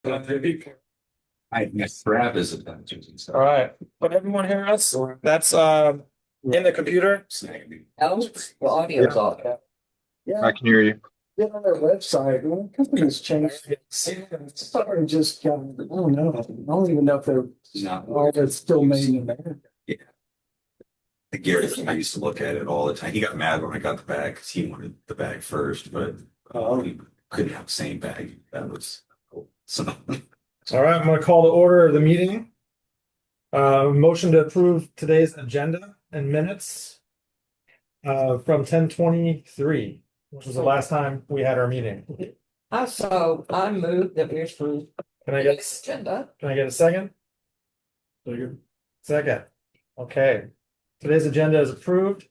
I guess grab is a All right, can everyone hear us? That's in the computer. Oh, the audio's off. Yeah, I can hear you. get on their website, well, companies change. It's starting just kind of, I don't know, I don't even know if they're, all that's still made in America. Gary, I used to look at it all the time. He got mad when I got the bag because he wanted the bag first, but we couldn't have the same bag. That was cool. So All right, I'm going to call the order of the meeting. Motion to approve today's agenda and minutes from 10:23, which was the last time we had our meeting. I moved that we approve Can I the get agenda. Can I get a second? Second. Okay. Today's agenda is approved.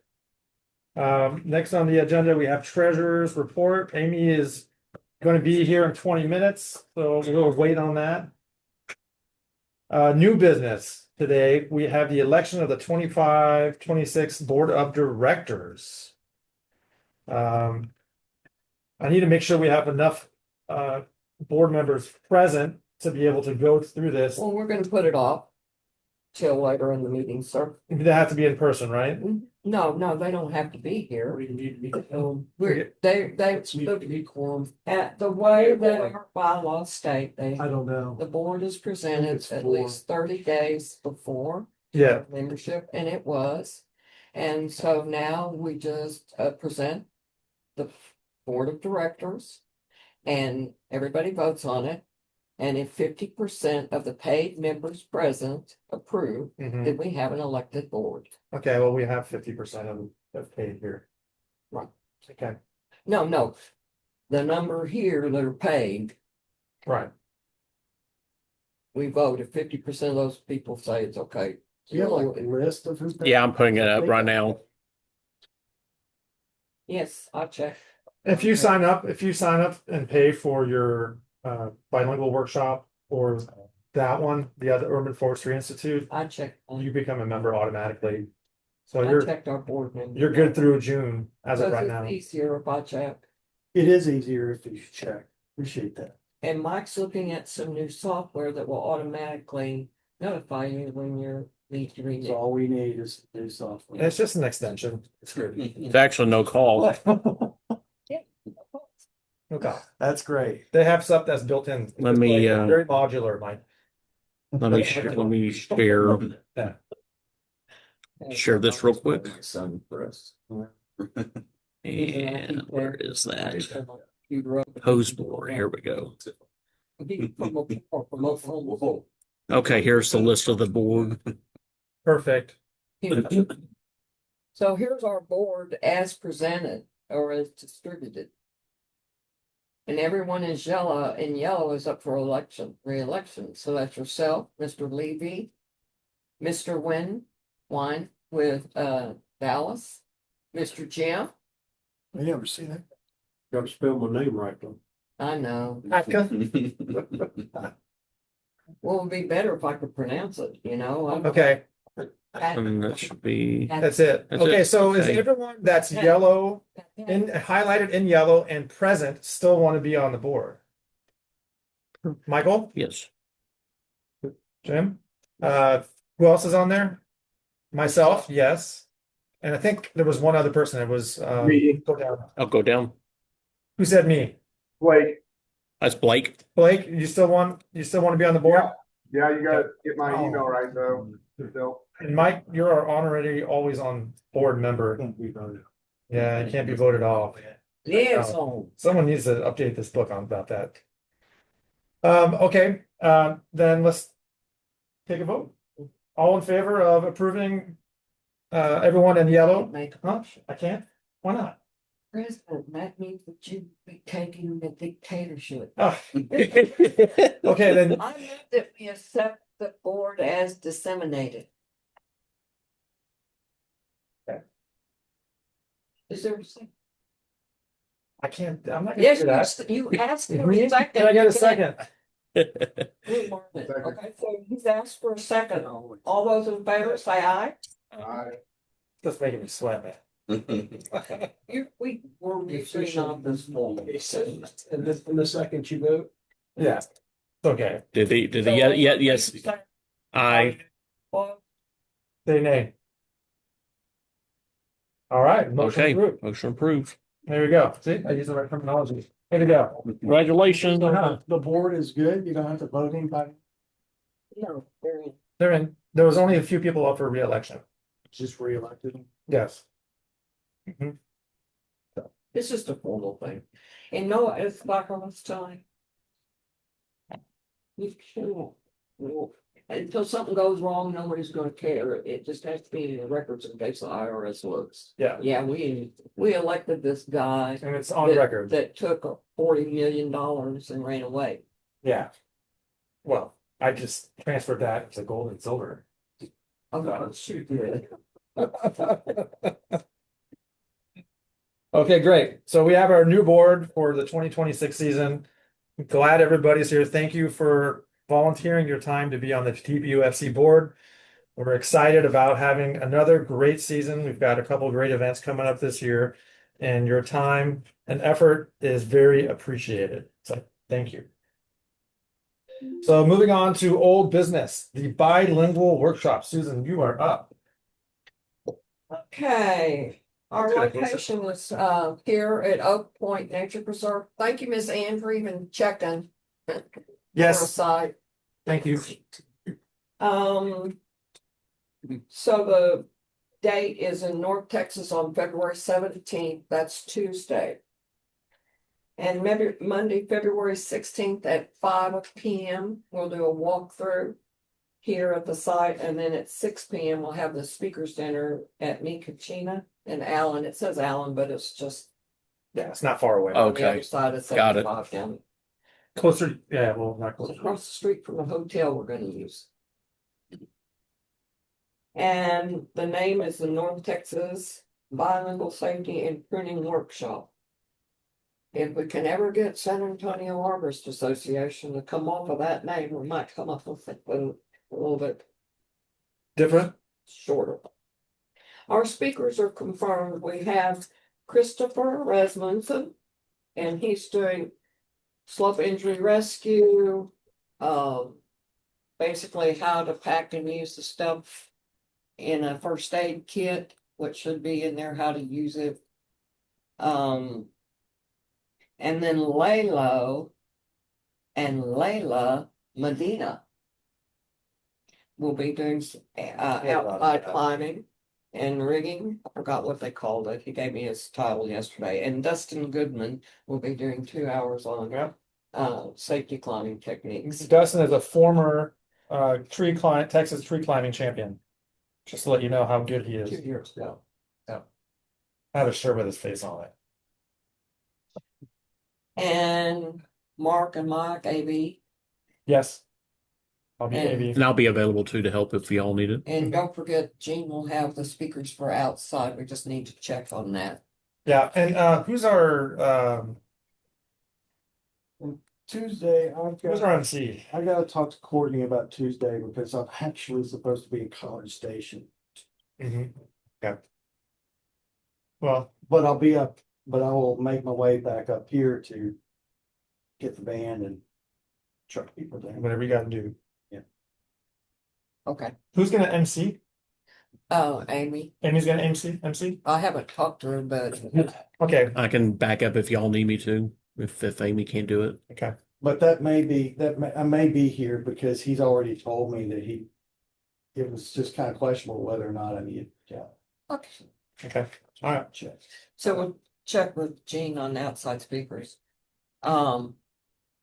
Next on the agenda, we have treasurer's report. Amy is going to be here in 20 minutes, so we'll wait on that. New business today, we have the election of the 25-26 Board of Directors. I need to make sure we have enough board members present to be able to go through this. Well, we're gonna put it off till later in the meeting, sir. They have to be in person, right? No, they don't have to be here. At the way that our bylaws state, I don't know. the board is presented at least 30 days before Yeah. membership, and it was. And so now we just present the board of directors and everybody votes on it. And if 50% of the paid members present approve, Mhm. then we have an elected board. Okay, well, we have 50% of paid here. Right. Okay, No, the number here that are paid, right. we vote. If 50% of those people say it's okay. Do you have like a list of who's? Yeah, I'm putting it up right now. Yes, I'll check. If you sign up and pay for your bilingual workshop or that one, the other Urban Forestry Institute, I checked. you become a member automatically. So I you're checked our board members. you're good through June as of right now. It's easier if I check. It is easier if you check. Appreciate that. And Mike's looking at some new software that will automatically notify you when you're need to read So it. all we need is new software. It's just an extension. It's good. It's actually no call. Okay. That's great. They have stuff that's built in. Let me, It's very modular, Mike. Let me share share this real quick. son for us. And where is that? Hose board. Here we go. Okay, here's the list of the board. Perfect. So here's our board as presented or as distributed. And everyone is yellow, and yellow is up for re-election. So that's yourself, Mr. Levy, Mr. Wine with Dallas, Mr. Jim. I never seen that. Gotta spell my name right though. I know. Atka. Well, it'd be better if I could pronounce it, you know? Okay, And that should be. that's it. That's Okay, it. so is Okay. everyone that's yellow highlighted in yellow and present still want to be on the board? Michael, Yes. Jim, who else is on there? Myself, yes. And I think there was one other person. It was Me. go down. I'll go down. Who said me? Wait, That's Blake. Blake, you still want to be on the board? yeah, you gotta get my Oh. email right though. Still. And Mike, you're already always on board member. Yeah, you can't be voted off. Yes. Someone needs to update this book on about that. Okay, then let's take a vote. All in favor of approving everyone in yellow? Huh? I can't? Why not? President, that means that you be taking the dictatorship. Ah. Okay, then I move that we accept the board as disseminated. Okay. Is there a second? I can't, I'm not gonna Yes, do that. you asked for a second. Can I get a second? Okay, so he's asked for a second. All those in favor, say aye. Just making me sweat, man. We were usually not this full. And this, in the second you vote? Yeah. Okay. Did he, yeah, yes, I, Say nay. All right, motion okay, approved. motion approved. There we go. See, I use the right terminology. Here we go. Congratulations. The board is good. You don't have to vote anybody. No, they're in. They're in. There was only a few people up for re-election. Just reelected. Yes. It's just a formal thing. And no, it's Blacklands time. You can't, no, until something goes wrong, nobody's gonna care. It just has to be in the records in case the IRS looks. Yeah, Yeah, we elected this guy. and it's on that- record. That took $40 million and ran away. Yeah. Well, I just transferred that to gold and silver. Oh, God, shoot, yeah. Okay, great. So we have our new board for the 2026 season. Glad everybody's here. Thank you for volunteering your time to be on the TBUFC board. We're excited about having another great season. We've got a couple great events coming up this year, and your time and effort is very appreciated. So thank you. So moving on to old business, the bilingual workshop. Susan, you are up. Okay, our That's good. location was here at Oak Point Nature Preserve. Thank you, Miss Ann, for even checking. Yes, Side. thank you. So the date is in North Texas on February 17th. That's Tuesday. And maybe Monday, February 16th at 5 p.m. We'll do a walkthrough here at the site, and then at 6 p.m. we'll have the speakers dinner at Mi Cucina in Allen. It says Allen, but it's just Yeah, it's not far away. on the Okay, other side of got it. 75 down. Closer, yeah, well, not It's closer. across the street from the hotel we're gonna use. And the name is the North Texas Bilingual Safety and Pruning Workshop. If we can ever get San Antonio Arborist Association to come off of that name, we might come up with a little bit Different? shorter. Our speakers are confirmed. We have Christopher Rasmussen, and he's doing slope injury rescue, basically how to pack and use the stuff in a first aid kit, what should be in there, how to use it. And then Layla Medina will be doing outside climbing and rigging. I forgot what they called it. He gave me his title yesterday. And Dustin Goodman will be doing 2 hours on safety climbing techniques. Dustin is a former Texas tree climbing champion. Just to let you know how good he 2 is. years ago. I have a shirt with his face on it. And Mark and Mike, AB. Yes. I'll be And- AV. And I'll be available too to help if y'all need it. And don't forget, Gene will have the speakers for outside. We just need to check on that. Yeah, and who's our Tuesday, who's our MC? I gotta talk to Courtney about Tuesday because I'm actually supposed to be in College Station. Okay. Well, But I'll be up, but I will make my way back up here to get the band and truck people down. whatever you gotta do. Okay. Who's gonna MC? Amy, Amy's gonna MC? I haven't talked to her, but Okay, I can back up if y'all need me to, if Amy can't do it. okay. But that may be, I may be here because he's already told me that it was just kind of questionable whether or not I needed to go. okay. Okay. All right. Check. So we'll check with Gene on the outside speakers.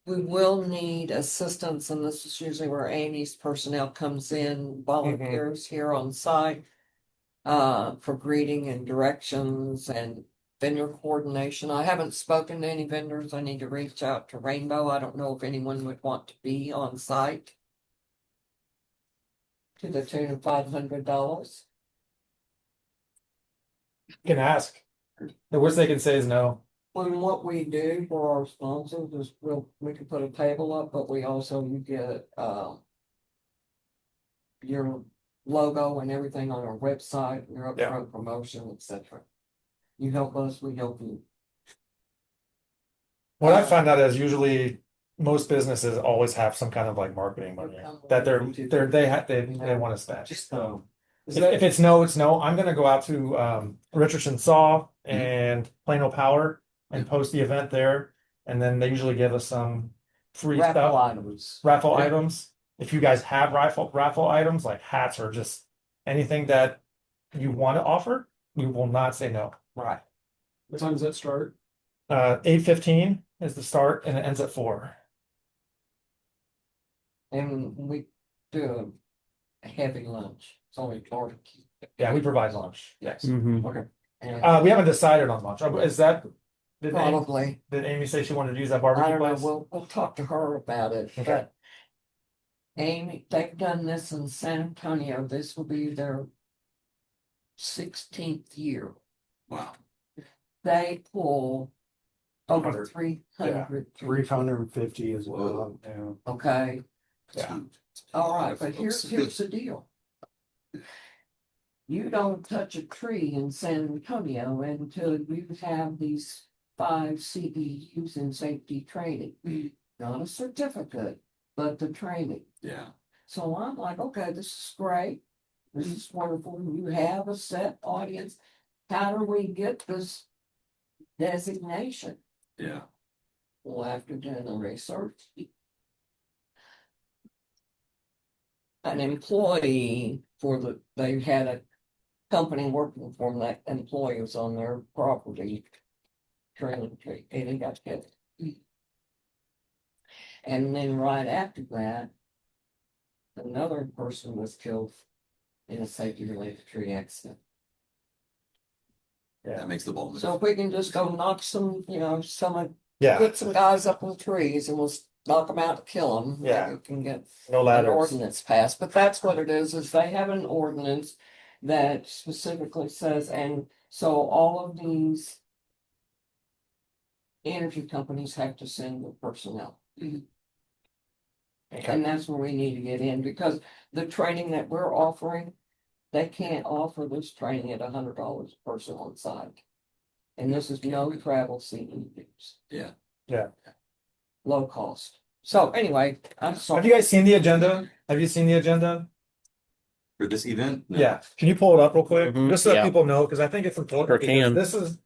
We will need assistance, and this is usually where Amy's personnel comes in, volunteers here on site. For greeting and directions and vendor coordination. I haven't spoken to any vendors. I need to reach out to Rainbow. I don't know if anyone would want to be on site. To the tune of $500. You can ask. The worst they can say is no. When what we do for our sponsors is we can put a table up, but we also, you get, your logo and everything on our website, your upfront promotion, etc. You help us, we help you. What I find out is usually most businesses always have some kind of like marketing money that they want to spend. If it's no, it's no. I'm gonna go out to Richardson Saw and Plano Power and post the event there, and then they usually give us some free Raffle stuff, items. raffle items. If you guys have raffle items like hats or just anything that you want to offer, we will not say no. Right. What time does that start? 8:15 is the start and it ends at 4. And we do a heavy lunch. It's only barbecue. Yeah, we provide lunch. Yes. Okay. And We haven't decided on lunch. Is that did Amy, probably, did Amy say she wanted to use that I barbecue don't know, place? we'll talk to her about it, Okay. but Amy, they've done this in San Antonio. This will be their 16th year. Wow. They pull over 100. 300. 350 as well. Yeah. Okay, Yeah. all right, but here's the deal. You don't touch a tree in San Antonio until you have these 5 CEUs in safety training. Not a certificate, but the training. Yeah. So I'm like, okay, this is great. This is wonderful. You have a set audience. How do we get this designation? Yeah. Well, after doing the research, an employee they had a company working for them, that employee was on their property, Trinity, and he got killed. And then right after that, another person was killed in a safety-related tree accident. That makes the ball move. So if we can just go knock some, Yeah. put some guys up in the trees and we'll knock them out to kill them. Yeah. We can get No an ladders. ordinance passed, but that's what it is they have an ordinance that specifically says, and so all of these energy companies have to send their personnel. And that's where we need to get in, because the training that we're offering, they can't offer this training at $100 a person on site. And this is no travel CEUs. Yeah. Yeah. Low cost. So anyway, I'm sorry. Have you guys seen the agenda? Have you seen the agenda? For this event? No. Yeah. Can you pull it up real quick? Mhm. Just so that Yeah. people know, because I think it's important. Sure because can.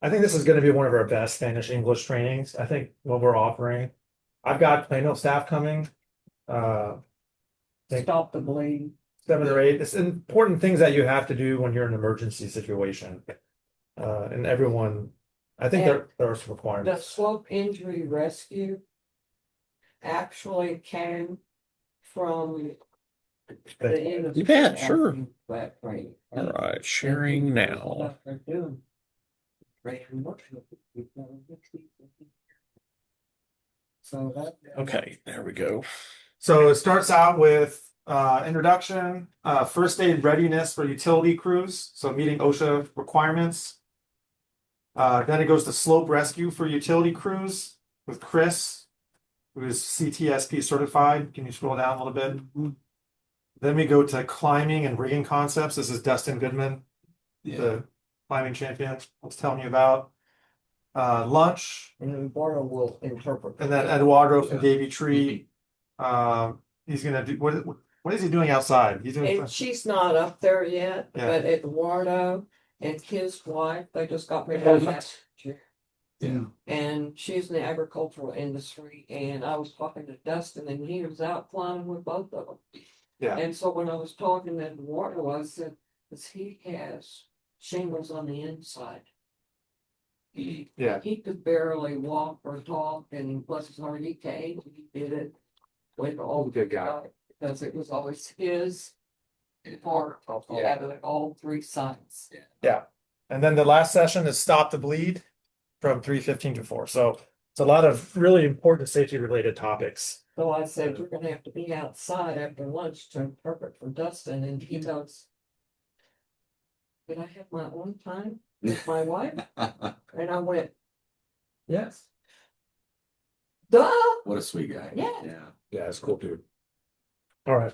I think this is going to be one of our best Spanish English trainings. I think what we're offering. I've got Plano staff coming. Stop the bleed. 7 or 8. It's important things that you have to do when you're in an emergency situation. And everyone, I think And there's The requirements. slope injury rescue actually came from the end of. You bet, sure. That training. All right, sharing now. So that. Okay, there we go. So it starts out with introduction, first aid readiness for utility crews, so meeting OSHA requirements. Then it goes to slope rescue for utility crews with Chris, who is CTSP certified. Can you scroll down a little bit? Then we go to climbing and rigging concepts. This is Dustin Goodman, the climbing champion I was telling you about. Lunch, And Eduardo will interpret. and then Eduardo from Davy Tree. He's gonna do what is he doing outside? He's doing And she's not up there yet, Yeah. but Eduardo and his wife, they just got married last year. Yeah. And she's in the agricultural industry, and I was talking to Dustin, and he was out climbing with both of them. Yeah. And so when I was talking to Eduardo, I said, because he has shingles on the inside. Yeah. He could barely walk or talk, and bless his heart, he came, he did it with all. Good guy. Because it was always his part out of all 3 sides. Yeah. And then the last session is stop the bleed from 3:15 to 4. So it's a lot of really important safety related topics. So I said, you're gonna have to be outside after lunch to interpret for Dustin, and he goes, did I have my own time with my wife? And I went, yes. Duh, What a sweet guy. Yeah. Yeah, it's cool, dude. All right.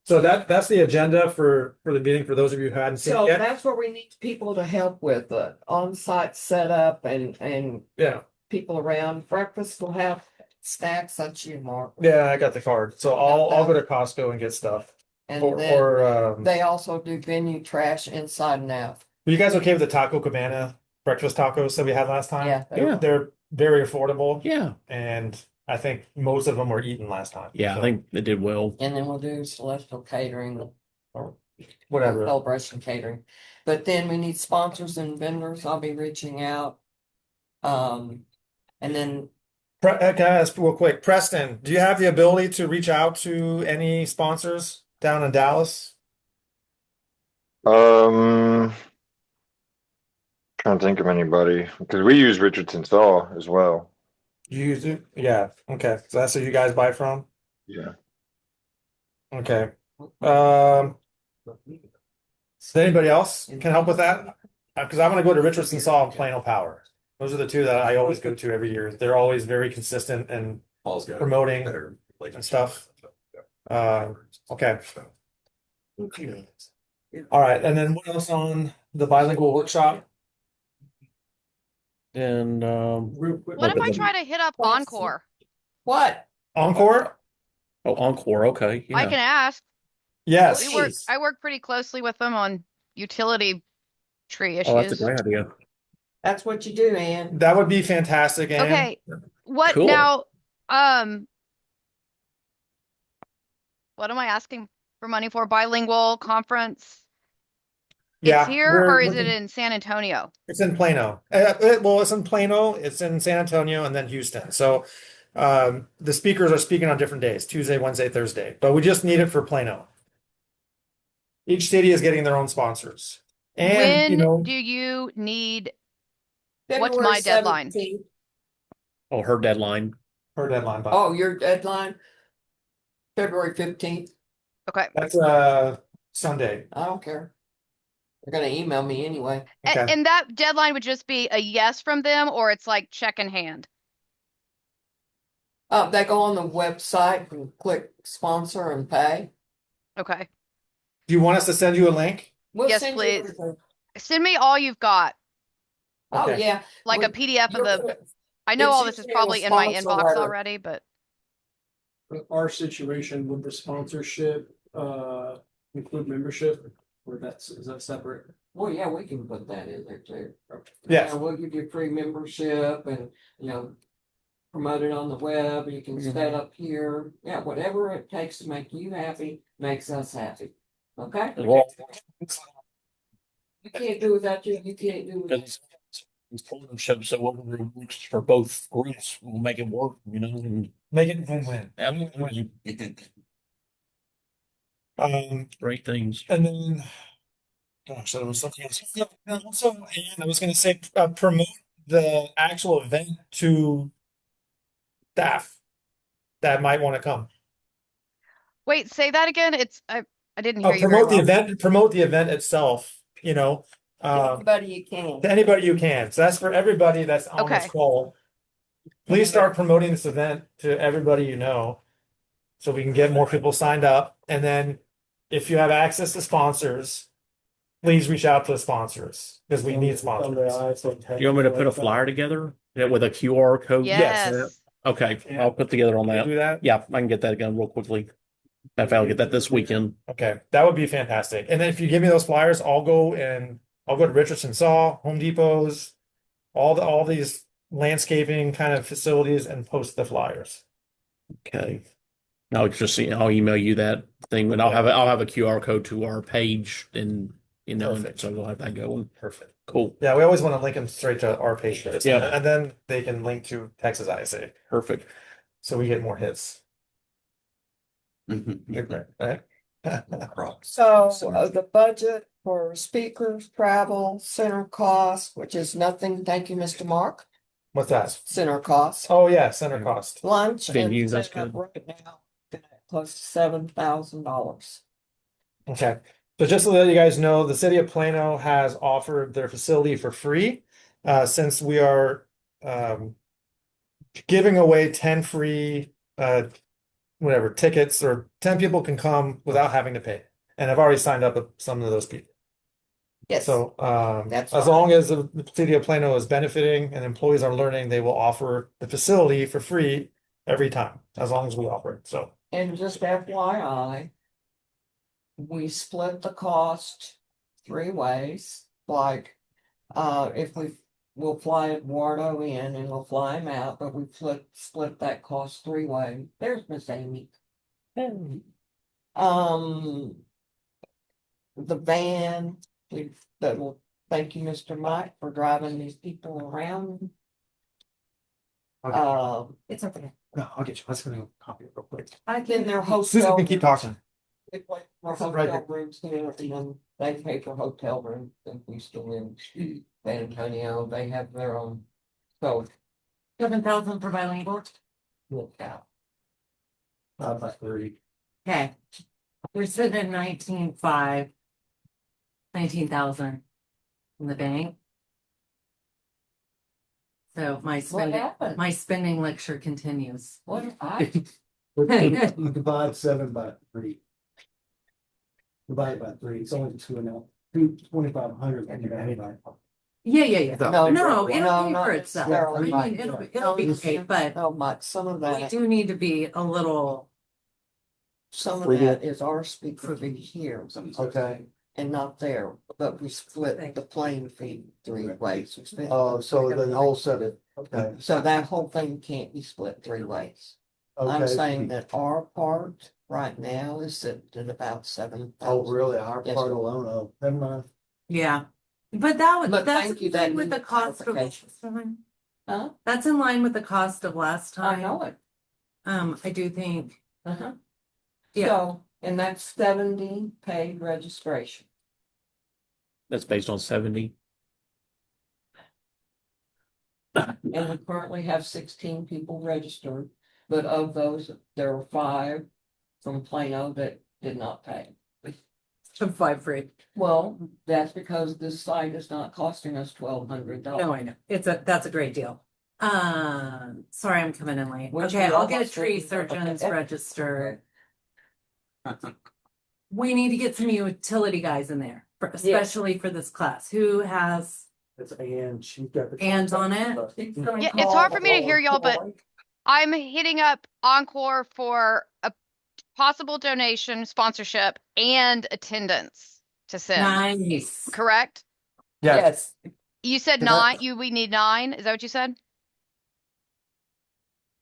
So that's the agenda for the meeting for those of you who hadn't seen so it yet. that's where we need people to help with the on-site setup and Yeah. people around. Breakfast will have Stacks, that's you, Mark. Yeah, I got the card. So I'll go to Costco and get stuff. And Or, then or they also do venue trash inside and out. were you guys okay with the Taco Cabana breakfast tacos that we had last time? Yeah. Yeah. They're very affordable. Yeah. And I think most of them were eaten last time. Yeah, I So, think they did well. And then we'll do celestial catering or whatever. celebration catering. But then we need sponsors and vendors. I'll be reaching out. And then Can I ask real quick, Preston, do you have the ability to reach out to any sponsors down in Dallas? Trying to think of anybody because we use Richardson Saw as well. You use it? Yeah. Okay. So that's who you guys buy from? Yeah. Okay. Is anybody else can help with that? Because I'm going to go to Richardson Saw and Plano Power. Those are the two that I always go to every year. They're always very consistent and Paul's got promoting better and stuff. Okay. All right. And then what else on the bilingual workshop? And Real quick. What if I Open try to hit up Encore? what? Encore? oh, Encore, okay. I Yeah. can ask. Yes. I work pretty closely with them on utility tree Oh, that's a issues. great idea. That's what you do, Ann. That would be fantastic. Ann. Okay. What Cool. now? What am I asking for money for? Bilingual conference? Yeah. It's here or is it in San Antonio? It's in Plano. Well, it's in Plano, it's in San Antonio, and then Houston. So the speakers are speaking on different days, Tuesday, Wednesday, Thursday. But we just need it for Plano. Each city is getting their own sponsors. And When do you need What's February my deadline? 17th. Oh, her deadline. her deadline by. Oh, your deadline? February 15th. okay. That's Sunday. I don't care. They're gonna email me anyway. Okay. And that deadline would just be a yes from them, or it's like check in hand. They go on the website and click sponsor and pay. Okay. Do you want us to send you a link? We'll Yes, send you please. everything. Send me all you've got, Oh, Okay. yeah. like a Well, PDF of you're- the. I know it's all this is usually a probably in my sponsor inbox letter. already, but Our situation with the sponsorship, include membership, or is that separate? Well, yeah, we can put that in there too. Yes. We'll give you free membership and, promote it on the web. You can Mm-hmm. set up here. Yeah, whatever it takes to make you happy, makes us happy. Okay? As well, You can't do without you, you can't do without. it's partnership, so whatever works for both groups will make it work, and Make it win-win. I mean, great things. And then, gosh, there was something else. Yeah, and also, and I was going to say, promote the actual event to staff that might want to come. wait, say that again. I didn't hear you very Promote the well. event. Promote the event itself. Everybody you can. To anybody you can. So that's for everybody that's on this Okay. call. Please start promoting this event to everybody you know, so we can get more people signed up. And then, if you have access to sponsors, please reach out to the sponsors because we need sponsors. You want me to put a flyer together with a QR code? Yes. Okay, Yeah. I'll put together on Can you that. do that? Yeah, I can get that again real quickly. If I'll get that this weekend. Okay, that would be fantastic. And then if you give me those flyers, I'll go to Richardson Saw, Home Depots, all these landscaping kind of facilities and post the flyers. Okay. I'll email you that thing, and I'll have a QR code to our page, and Perfect. so we'll have that going. Perfect. Cool. Yeah, we always want to link them straight to our page first. Yeah. And then they can link to Texas ISA. Perfect. So we get more hits. Mhm. Right? So the budget for speakers, travel, center costs, which is nothing. Thank you, Mr. Mark. What's that? Center costs, Oh yeah, center cost. lunch and Venue, that's setup good. right now, close to $7,000. Okay. So just to let you guys know, the city of Plano has offered their facility for free, since we are giving away 10 free tickets, or 10 people can come without having to pay. And I've already signed up with some of those people. Yes. So That's as fine. long as the city of Plano is benefiting and employees are learning, they will offer the facility for free every time, as long as we operate, so. And just FYI, we split the cost 3 ways, like, if we'll fly Eduardo in and we'll fly him out, but we split that cost 3 ways. There's Miss Amy. The van, thank you, Mr. Mike, for driving these people around. It's okay. No, I'll get you, let's go copy it real quick. I've been their Susan hotel. can keep talking. They pay for This is right hotel rooms here, and then they pay for hotel rooms, and we still in San Antonio, they have their own. So, 7,000 for bilingual. look out. About 30. Okay. We're sitting at 19,500. 19,000 in the bank. So What happened? my spending lecture continues. What I, You divide 7 by 3. Divide it by 3, it's only 2,500. Yeah. No, No, it'll no, pay not for itself. I necessarily, mean, Mike. it'll be okay, but so much, some of we that, do need to be a little, is our speaker fee here. Okay, And not there, but we split the plane fee 3 ways. We split- so the whole 7, okay. So that whole thing can't be split 3 ways. I'm Okay. saying that our part right now is at about 7,000. Oh, really? Our Yes, part sir. alone, oh, never mind. yeah. But But that's thank you, in line that with the needs cost of clarification. last time. Huh? That's in line with the cost of last I time. know it. I do think, Uh-huh. Yeah. So, and that's 70 paid registration. That's based on 70. And we currently have 16 people registered, but of those, there were 5 from Plano that did not pay. 5 free. Well, that's because this site is not costing us $1,200. No, I know. That's a great deal. Sorry, I'm coming in late. Which Okay, we I'll get almost tree did. surgeons Okay. registered. We need to get some utility guys in there, especially for this class. Who has It's Ann, she's got the. Anne's on it? Yeah, it's hard for me to hear y'all, but I'm hitting up Encore for a possible donation, sponsorship, and attendance to send, Nice. correct? Yes, You said Is that- 9, we need 9, is that what you said?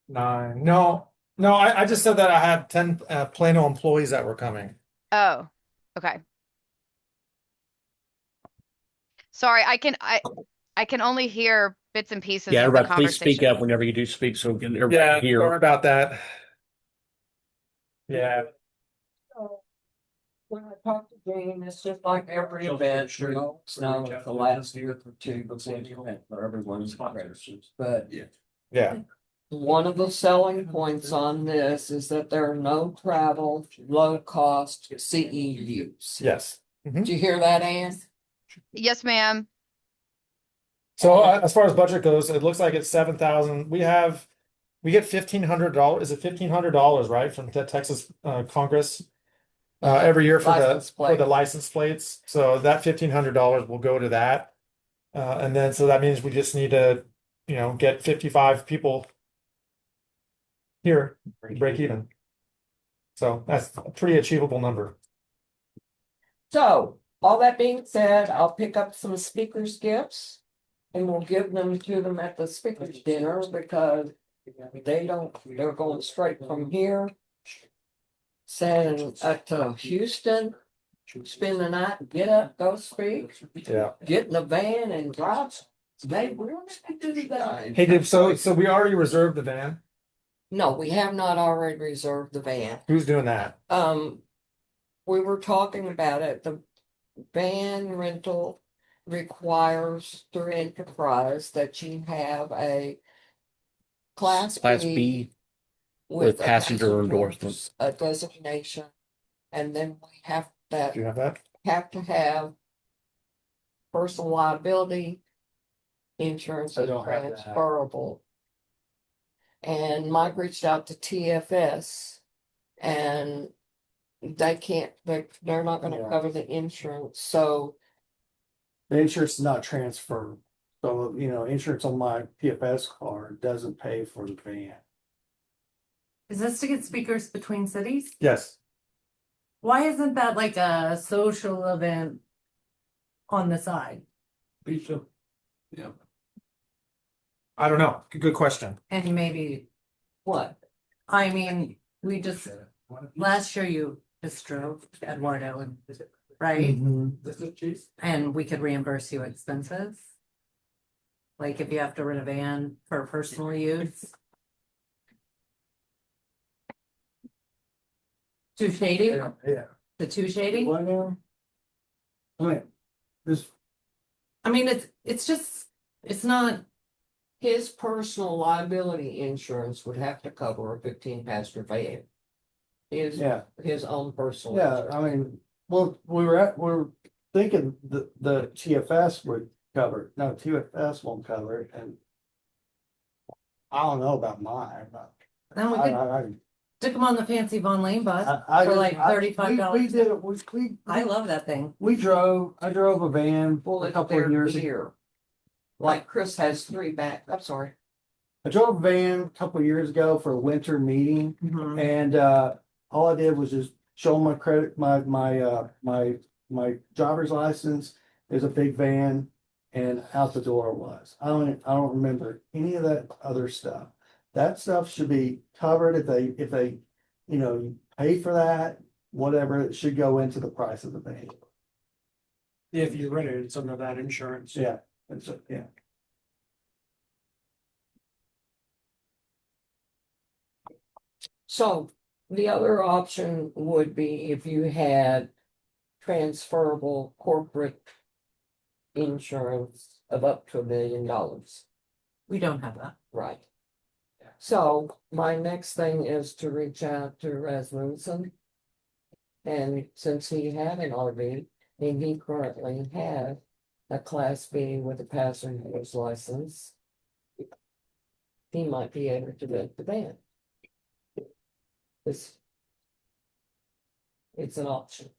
9. No, I just said that I had 10 Plano employees that were coming. Oh, okay. Sorry, I can only hear bits and pieces Yeah, of the everybody, please speak conversation. up whenever you do speak, so we can Yeah, everybody hear. sorry about that. Yeah, when I talk to Dean, it's just like every event, you know, now the last year or 2 before the event, where everyone's registered. But yeah. one of the selling points on this is that there are no travel, low cost CEUs. Yes. Did you hear that, Ann? Yes, ma'am. So as far as budget goes, it looks like it's 7,000. We get $1,500. Is it $1,500, right, from the Texas Congress every year for License plate. the license plates. So that $1,500 will go to that, and then so that means we just need to, get 55 people here, break even. So that's a pretty achievable number. So, all that being said, I'll pick up some speakers' gifts. And we'll give them to them at the speakers' dinner because they're going straight from here. Send to Houston, spend the night, get up, go speak, Yeah. get in the van and drive. They really do that. Hey, Dave. So we already reserved the van. No, we have not already reserved the van. Who's doing that? We were talking about it, the van rental requires through enterprise that you have a class B with a passenger endorsements. a designation, and then we have that Do you have that? have to have personal liability insurance I is don't have that. transferable. And Mike reached out to TFS and they're not gonna Yeah. cover the insurance, so The insurance is not transferred. So, insurance on my PFS card doesn't pay for the van. Is this to get speakers between cities? Yes. Why isn't that like a social event on the side? I don't know. Good question. And maybe, What? I mean, we just, last year you just drove to Eduardo and, right? And we could reimburse you expenses. Like if you have to rent a van for personal use. Too shady? Yeah. The too shady? What now? I mean, this, I mean, it's just, it's not, His personal liability insurance would have to cover a 15-passenger van. yeah, His own personal. yeah, insurance. I mean, well, we're thinking the TFS would cover it. No, TFS won't cover it, and I don't know about mine, but then we could stick them on the fancy Von Lane bus for like $35. We did it, I love that thing. I drove a van Well, a it's couple of their years ago. gear. Like Chris has 3 back, I'm sorry. I drove a van a couple of years ago for a winter meeting. Mhm. And all I did was just show them my credit, my driver's license. There's a big van, and out the door it was. I don't remember any of that other stuff. That stuff should be covered if they, you pay for that, whatever, it should go into the price of the van. If you rented, it's under that insurance. Yeah, yeah. So the other option would be if you had transferable corporate insurance of up to $1 million. We don't have that. Right. So my next thing is to reach out to Rasmussen. And since he had an RV, and he currently had a Class B with a passenger's license, he might be able to rent the van. It's an option.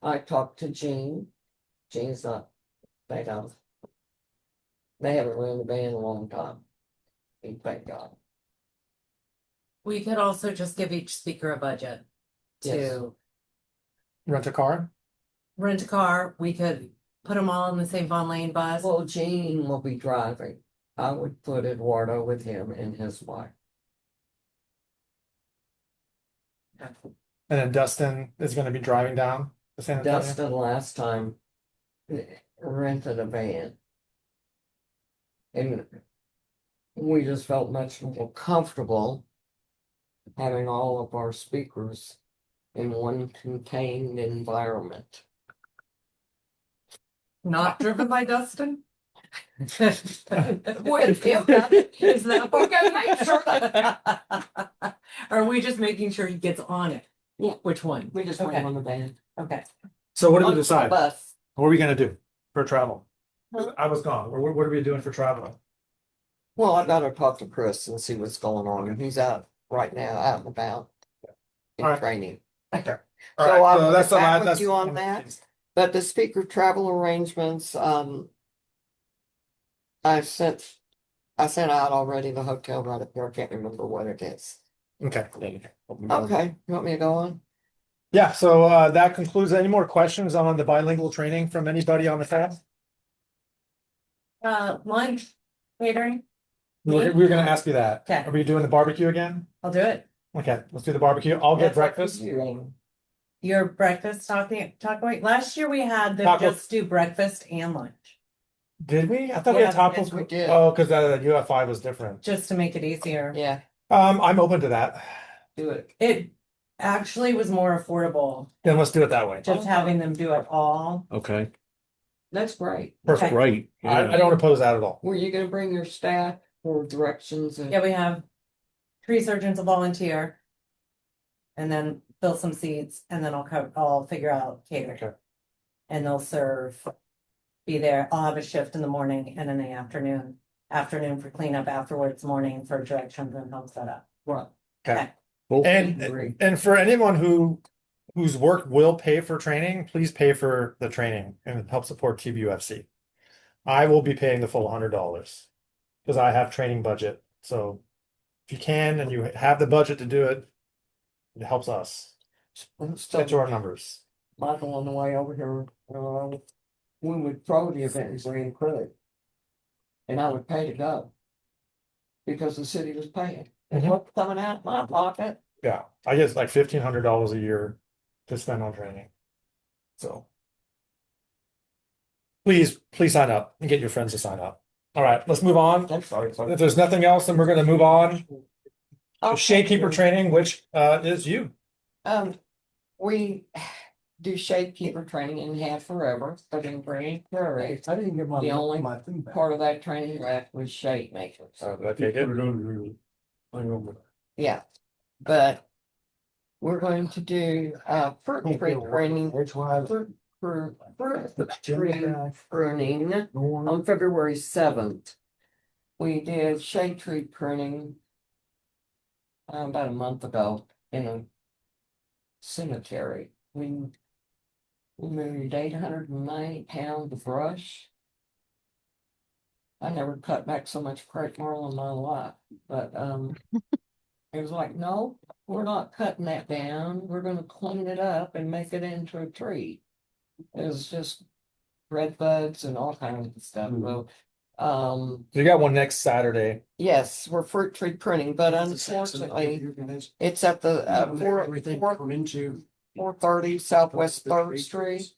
I talked to Jean. Jean's not, they haven't run the van in a long time. Thank God. We could also just give each speaker a budget Yes. to Rent a car? rent a car. We could put them all in the same Von Lane bus. Well, Jean will be driving. I would put Eduardo with him and his wife. And then Dustin is gonna be driving down to San Antonio? Dustin last time rented a van. And we just felt much more comfortable having all of our speakers in one contained environment. Not driven by Dustin? With him. Is that We're gonna make sure that- Are we just making sure he gets on it? Yeah. Which one? We just went Okay. on the van. Okay. So what did we On the decide? Bus. What are we gonna do for travel? Huh? I was gone. What are we doing for travel? Well, I gotta talk to Chris and see what's going on, and he's out right now, out and about. In All right. training. Okay. So All right, I'll so get that's the back last, with that's. you on that. But the speaker travel arrangements, I sent out already the hotel right up there. I can't remember what it is. Okay. Okay, you want me to go on? Yeah, so that concludes. Any more questions on the bilingual training from anybody on the tab? Lunch, catering, We were gonna ask you that. Okay. Are we doing the barbecue again? I'll do it. Okay, let's do the barbecue. I'll get That's up to breakfast. you. Your breakfast taco. Last year we had them Taco. just do breakfast and lunch, Did we? I thought we had Yeah, tacos. yes, we did. Oh, because UFI was different. just to make it easier. Yeah, I'm open to that. do it. It actually was more affordable, Then let's do it that way. just having them do it all. Okay, That's great. Perfect. great. I don't oppose that at all. Were you gonna bring your staff for directions and? Yeah, we have tree surgeons, a volunteer. And then fill some seats, and then I'll figure out catering. Okay. And they'll be there. I'll have a shift in the morning and in the afternoon. Afternoon for cleanup, afterwards, morning for directions and home setup. Right. Okay. Cool. And for anyone whose work will pay for training, please pay for the training and help support TBUFC. I will be paying the full $100 because I have training budget. So if you can and you have the budget to do it, It helps us So get to our numbers. Michael on the way over here, we would throw the event in Grand Creek. And I would pay to go. Because the city was paying. It's Mhm. what's coming out of my pocket. Yeah, I guess like $1,500 a year to spend on training. So please sign up and get your friends to sign up. All right, let's move on. I'm sorry. If there's nothing else, then we're going to move on to Okay. Shadekeeper training, which is you. We do shadekeeper training and have forever, but in Grand Prairie, I didn't get The only my thing back. part of that training left was shade makers. Did I take it? Yeah, but we're going to do fruit tree pruning, Which one? fruit tree pruning on February 7th. We did shade tree pruning about a month ago in a cemetery. We moved 890 pounds of brush. I never cut back so much crepe myrtle in my life, but it was like, no, we're not cutting that down. We're gonna clean it up and make it into a tree. It was just red buds and all kinds of stuff. So, You got one next Saturday. yes, we're fruit tree pruning, but unfortunately, it's at the Everything from into. 430 Southwest Third Street.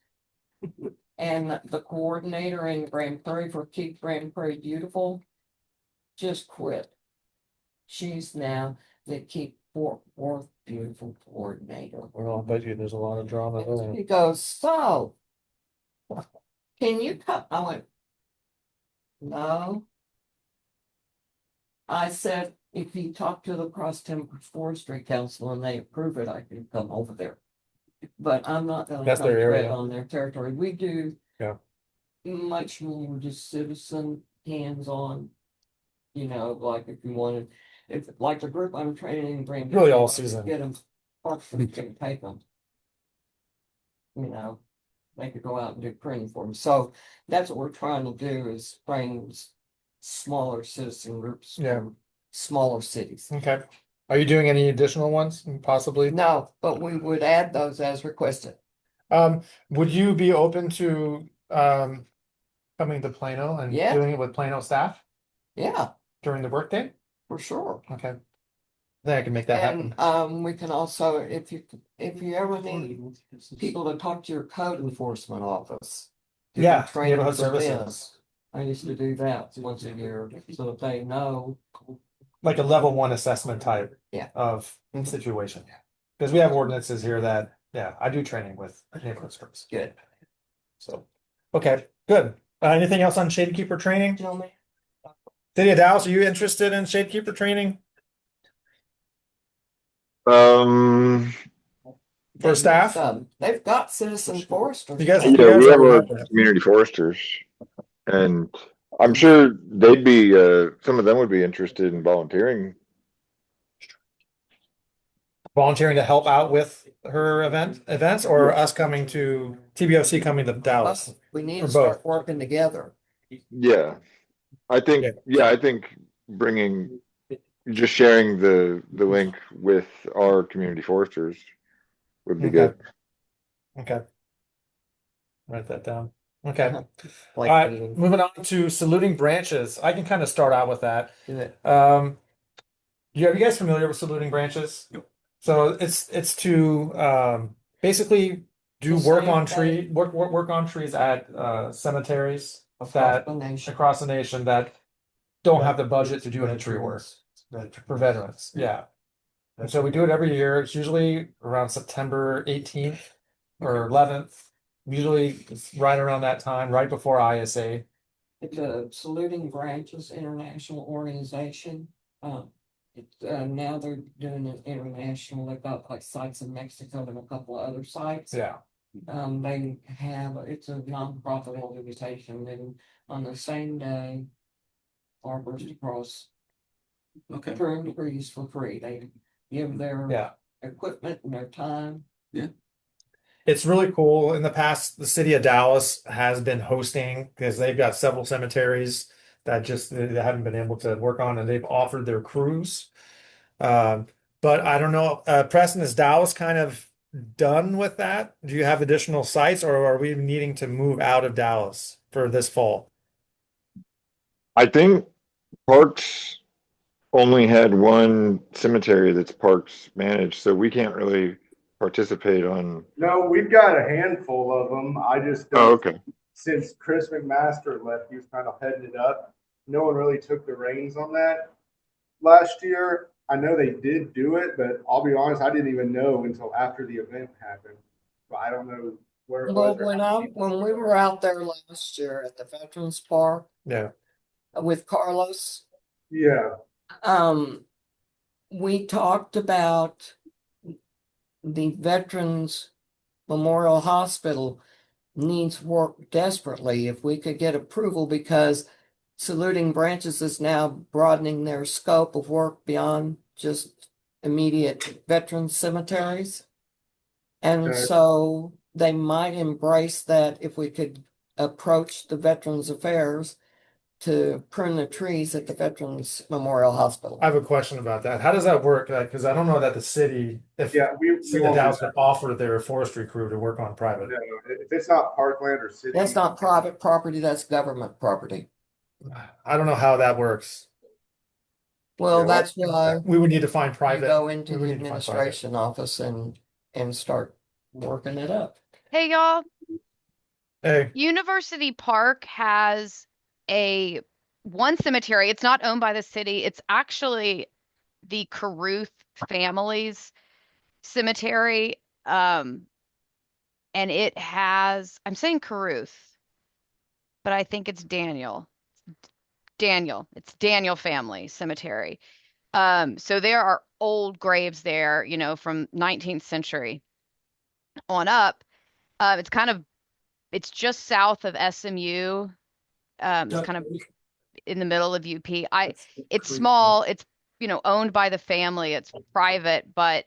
And the coordinator in Grand Prairie for Keep Grand Prairie Beautiful just quit. She's now the Keep Fort Worth Beautiful coordinator. Well, I bet you there's a lot of drama there. He goes, so, can you cut? I went, no. I said, if you talk to the Cross Timber Forestry Council and they approve it, I can come over there. But I'm not gonna That's come their area. tread on their territory. We do. Yeah. Much more just citizen hands-on. You know, like if you wanted, if like the group I'm training in Grand. Really all season. Get them, partially can take them. You know, they could go out and do printing for them. So that's what we're trying to do is bring smaller citizen groups. Yeah. From smaller cities. Okay. Are you doing any additional ones possibly? No, but we would add those as requested. Would you be open to coming to Plano and Yeah. doing it with Plano staff Yeah, during the workday? for sure. Okay. Then I can make that happen. And we can also, if you ever need people to talk to your code enforcement office. to do Yeah, training neighborhood for services. them. I used to do that once a year, so that they know. Like a level 1 assessment type Yeah. of situation. Because we have ordinances here that, yeah, I do training with neighborhood services. Good. So, okay, good. Anything else on Shadekeeper training? Gentlemen. City of Dallas, are you interested in Shadekeeper training for staff? They've got citizen foresters. You guys- yeah, guys we have already our have that. community foresters. And I'm sure they'd be, some of them would be interested in volunteering. Volunteering to help out with her events, or us coming to TBUFC coming to Dallas? We need Or to start both. working together. Yeah. I think, Yeah. I think bringing, just sharing the link with our community foresters would be Okay. good. Okay. Write that down. Okay. Like, All right, moving on to saluting branches. I can kind of start out with that. do it. Are you guys familiar with saluting branches? So it's to basically do The work same on thing. work on trees at cemeteries Across that the nation. across the nation that don't have the budget to do any tree work for veterans. Yeah. And so we do it every year. It's usually around September 18th or 11th. Usually it's right around that time, right before ISA. It's a Saluting Branches International Organization. Now they're doing it international. They've got like sites in Mexico and a couple of other sites. Yeah. They have, it's a nonprofit organization, and on the same day, arborists across. Prune trees for free. They give their Yeah. equipment and their time. It's really cool. In the past, the city of Dallas has been hosting because they've got several cemeteries that just they haven't been able to work on, and they've offered their crews But I don't know, Preston, is Dallas kind of done with that? Do you have additional sites or are we needing to move out of Dallas for this fall? I think Parks only had one cemetery that's Parks managed, so we can't really participate on. No, we've got a handful of them. I just Oh, don't, okay. since Chris McMaster left, he was kind of heading it up. No one really took the reins on that last year. I know they did do it, but I'll be honest, I didn't even know until after the event happened. But I don't know where it Well, was. or when we were out there last year at the Veterans Park Yeah. with Carlos, Yeah, we talked about the Veterans Memorial Hospital needs work desperately. If we could get approval, because Saluting Branches is now broadening their scope of work beyond just immediate veteran cemeteries. And Okay. so they might embrace that if we could approach the Veterans Affairs to prune the trees at the Veterans Memorial Hospital. I have a question about that. How does that work? Because I don't know that the city, if yeah, we the won't do Dallas that. would offer their forestry crew to work on private. No, if it's not parkland or city. That's not private property, that's government property. I don't know how that works. Well, Yeah, that's why We would need to find you private. go into we would the need to find private. administration office and start working it up. Hey, y'all. Hey, University Park has one cemetery. It's not owned by the city. It's actually the Caruth family's cemetery. And it has, I'm saying Caruth, but I think it's Daniel. It's Daniel family cemetery. So there are old graves there, from 19th century on up. It's just south of SMU. It's kind of in the middle of UP. It's small. It's, owned by the family. It's private, but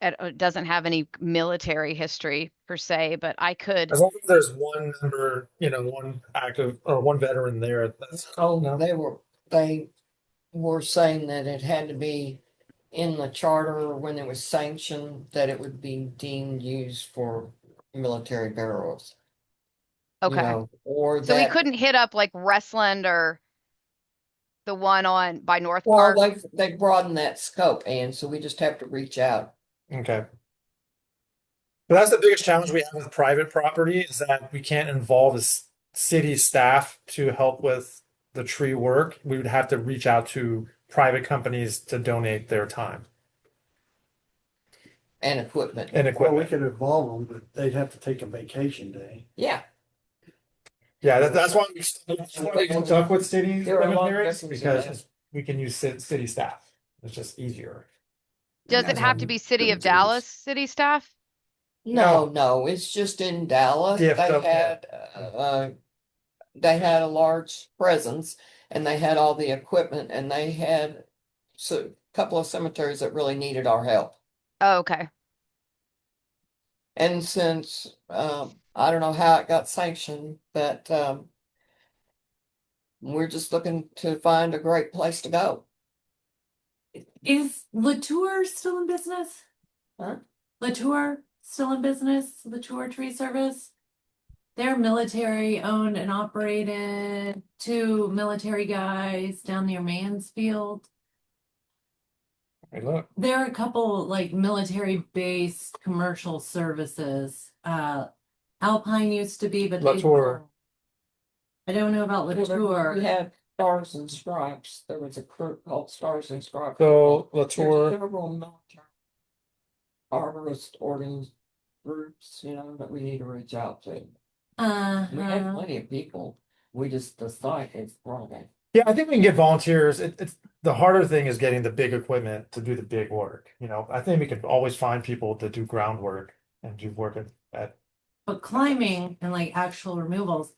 it doesn't have any military history per se, but I could. as long as there's one member, one active or one veteran there, that's Oh, they were saying that it had to be in the charter when it was sanctioned, that it would be deemed used for military burials. Okay. Or So we that, couldn't hit up like Westland or the one by North well, Park. they broadened that scope, and so we just have to reach out. okay. But that's the biggest challenge we have with private property is that we can't involve the city staff to help with the tree work. We would have to reach out to private companies to donate their time And equipment. and Well, we equipment. could involve them, but they'd have to take a vacation day. Yeah. Yeah, that's why we stuck with city There are a lot of cemeteries differences, because we can use city staff. It's just easier. Does it have to be City of Dallas city staff? No, it's just in Dallas. DFW. They had a large presence and they had all the equipment and they had a couple of cemeteries that really needed our help. Oh, okay. And since I don't know how it got sanctioned, but we're just looking to find a great place to go. Is Latour still in business? Huh? Latour still in business? Latour Tree Service? They're military owned and operated. 2 military guys down near Mansfield. Hey, look. There are a couple like military based commercial services. Alpine used to be, but Latour. I don't know about Latour. We had Stars and Stripes. There was a group called Stars and Stripes. So There's Latour. several military arborist ordering groups, that we need to reach out to. We have plenty of people. The site is growing. Yeah, I think we can get volunteers. It's the harder thing is getting the big equipment to do the big work. I think we can always find people to do groundwork and do work at But climbing and like actual removals.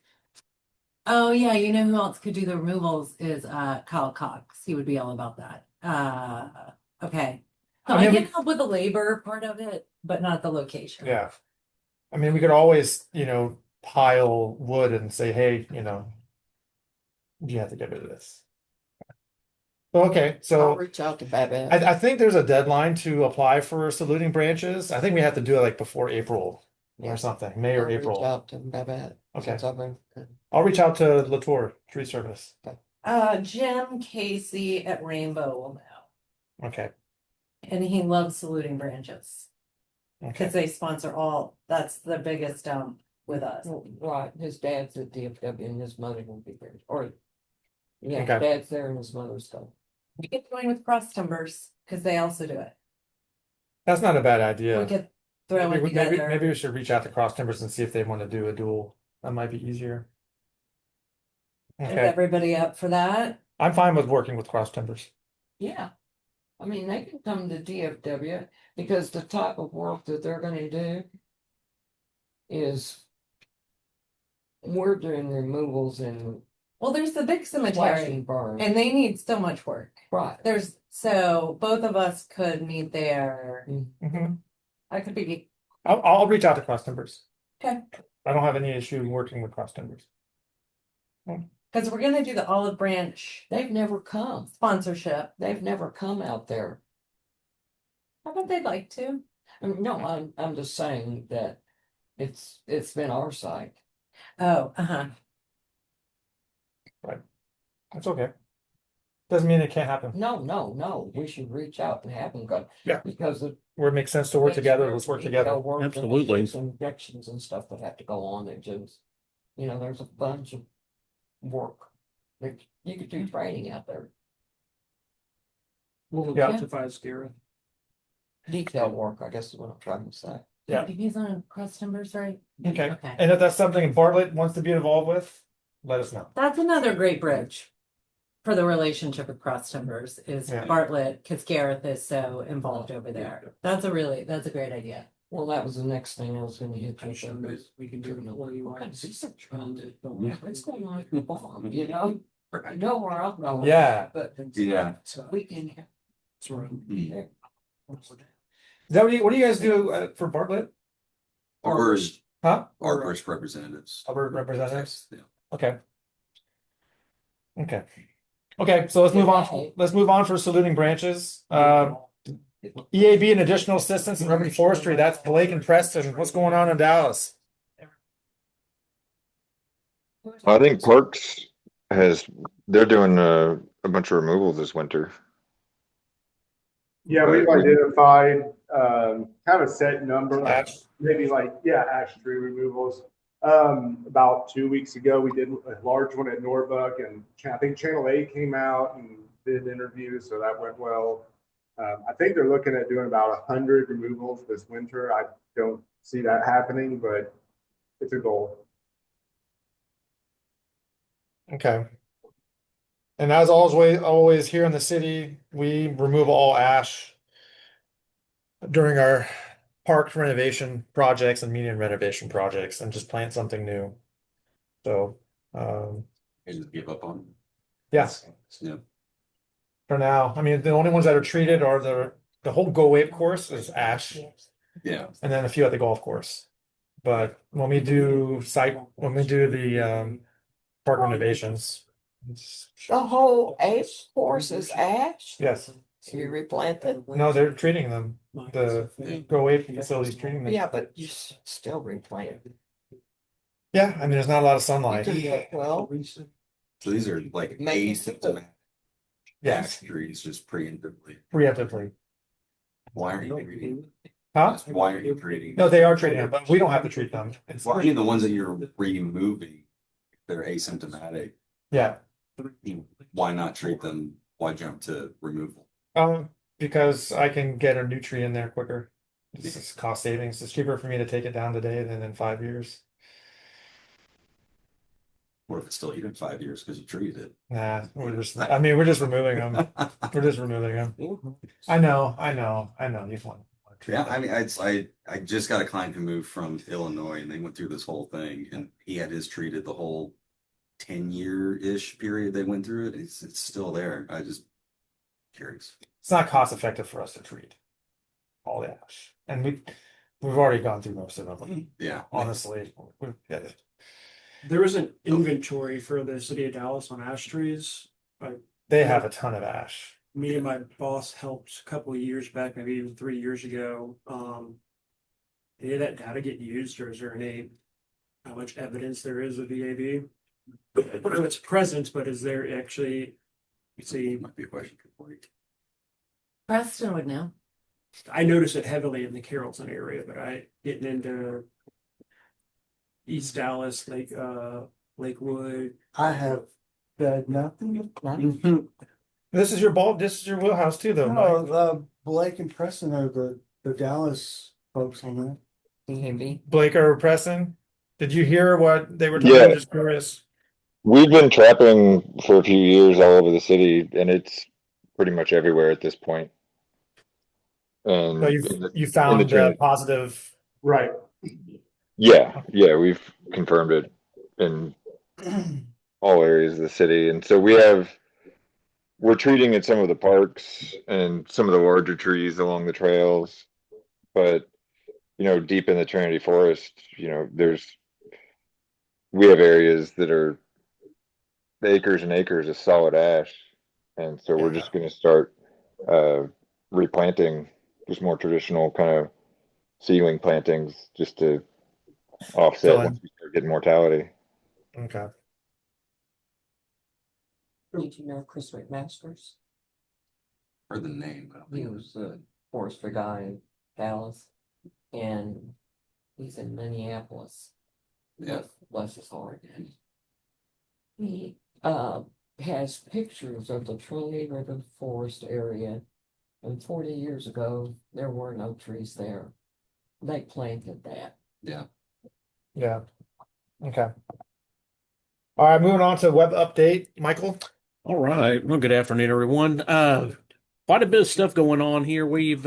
Oh yeah, you know who else could do the removals is Kyle Cox. He would be all about that. Okay. So I can help with the labor part of it, but not the location. Yeah. I mean, we could always, pile wood and say, hey, you have to get rid of this. Okay, I'll so reach out to Babette. I think there's a deadline to apply for saluting branches. I think we have to do it like before April Yeah. or something, May or I'll reach April. out to Babette. Okay. since I've been- I'll reach out to Latour Tree Service. Jim Casey at Rainbow will know. Okay, And he loves saluting branches. okay. Because they sponsor that's the biggest dump with us. Right, his dad's at DFW and his mother will be there, or. Yeah, Okay. dad's there and his mother's gone. We could join with cross timbers because they also do it. That's not a bad We idea. could throw Maybe, it together. maybe we should reach out to Cross Timbers and see if they want to do a duel. That might be easier. Is Okay, everybody up for that? I'm fine with working with Cross Timbers. Yeah. I mean, they can come to DFW because the type of work that they're gonna do is. We're doing removals and Well, there's the big cemetery slashing burn. and they need so much work. Right. So both of us could meet there. Mhm. I could be, I'll reach out to Cross Timbers. okay, I don't have any issue working with Cross Timbers. because we're gonna do the Olive Branch They've never come. sponsorship. They've never come out there. How about they'd like to? I mean, no, I'm just saying that it's been our site. Oh, That's okay. Doesn't mean it can't happen. No, we should reach out and have them go. Yeah. Because Where it makes sense to work together, let's work together. Absolutely. Injections and stuff that have to go on, it just, there's a bunch of work. That you could do training out there, We'll Yeah. identify Gareth. detail work, I guess is what I'm trying to say. Yeah. He's on cross timbers, right? Okay, Okay. and if that's something Bartlett wants to be involved with, let us know. That's another great bridge for the relationship with cross timbers is Yeah. Bartlett, because Gareth is so involved over there. That's a great idea. Well, that was the next thing I was gonna hit you. I'm sure that we can do it where you What kind want. of research around it? What's going on at the farm, I know where I'm going. Yeah. But. Yeah. We can. That's right. Is that what do you guys do for Bartlett? Or Huh? our first representatives. Arbor representatives? Yeah. Okay. Okay, so let's move on. Let's move on for saluting branches. EAB and additional assistance in urban forestry. That's Blake and Preston. What's going on in Dallas? I think Parks they're doing a bunch of removals this winter. Yeah, we've identified, kind of a set number, Ash. maybe ash tree removals. About 2 weeks ago, we did a large one at Norbuck, and I think Channel 8 came out and did interviews, so that went well. I think they're looking at doing about 100 removals this winter. I don't see that happening, but it's a goal. Okay. And as always here in the city, we remove all ash during our park renovation projects and median renovation projects and just plant something new. So, And just give up on. yeah, Yeah. for now, I mean, the only ones that are treated are the whole Go Wave course is ash, Yeah. and then a few at the golf course. But when we do the park renovations, The whole ash course is ash? yes, So you replant it? no, they're treating them. The Go Wave facility's treating them. Yeah, but you still replant. Yeah, I mean, there's not a lot of You sunlight. do that well. So these are like Maybe asymptomatic Yes, trees, just preemptively. preemptively. Why aren't you treating? Huh? Why aren't you treating? No, they are treating them, but we don't have to treat them. It's, Well, I mean, the ones that you're removing, they're asymptomatic. yeah, Why not treat them? Why jump to removal? because I can get a nutrient in there quicker. This is cost savings. It's cheaper for me to take it down today than in 5 years. What if it's still here in 5 years because you treated it? Nah, we're just removing them. We're just removing them. I know. You've won. Yeah, I mean, I just got a client who moved from Illinois and they went through this whole thing and he had his treated the whole 10-year-ish period they went through it. It's still there. I just curious. It's not cost effective for us to treat all the ash, and we've already gone through most of them. Yeah. Honestly, yeah. There is an inventory for the city of Dallas on ash trees. I They have a ton of ash. Me and my boss helped a couple of years back, maybe even 3 years ago. Did that data get used, or is there any how much evidence there is of VAV? I know it's present, but is there actually? You see, Might be a question for you. Preston would know. I notice it heavily in the Carrollton area, but getting into East Dallas, Lakewood. I have said nothing. This is your wheelhouse too, though, Mike. No, Blake and Preston are the Dallas folks on that. Maybe. Blake or Preston, did you hear what they were talking? Yeah. I'm just curious. We've been trapping for a few years all over the city, and it's pretty much everywhere at this point. And So you found Trinity. positive. Right. Yeah, we've confirmed it in all areas of the city. And so we're treating in some of the parks and some of the larger trees along the trails. But, deep in the Trinity Forest, we have areas that are acres and acres of solid ash. And so we're just going to start replanting just more traditional kind of seedling plantings just to offset once we start getting mortality. Okay. Did you know Chris McMasters? Heard the name, but I don't He think was a forestry guy in Dallas, and he's in Minneapolis. Yeah. Bless his heart. He has pictures of the Trinity River Forest area, and 40 years ago there were no trees there. They planted that. Yeah. Yeah. Okay. All right, moving on to web update, Michael. All right. Well, good afternoon, everyone. Quite a bit of stuff going on here. We've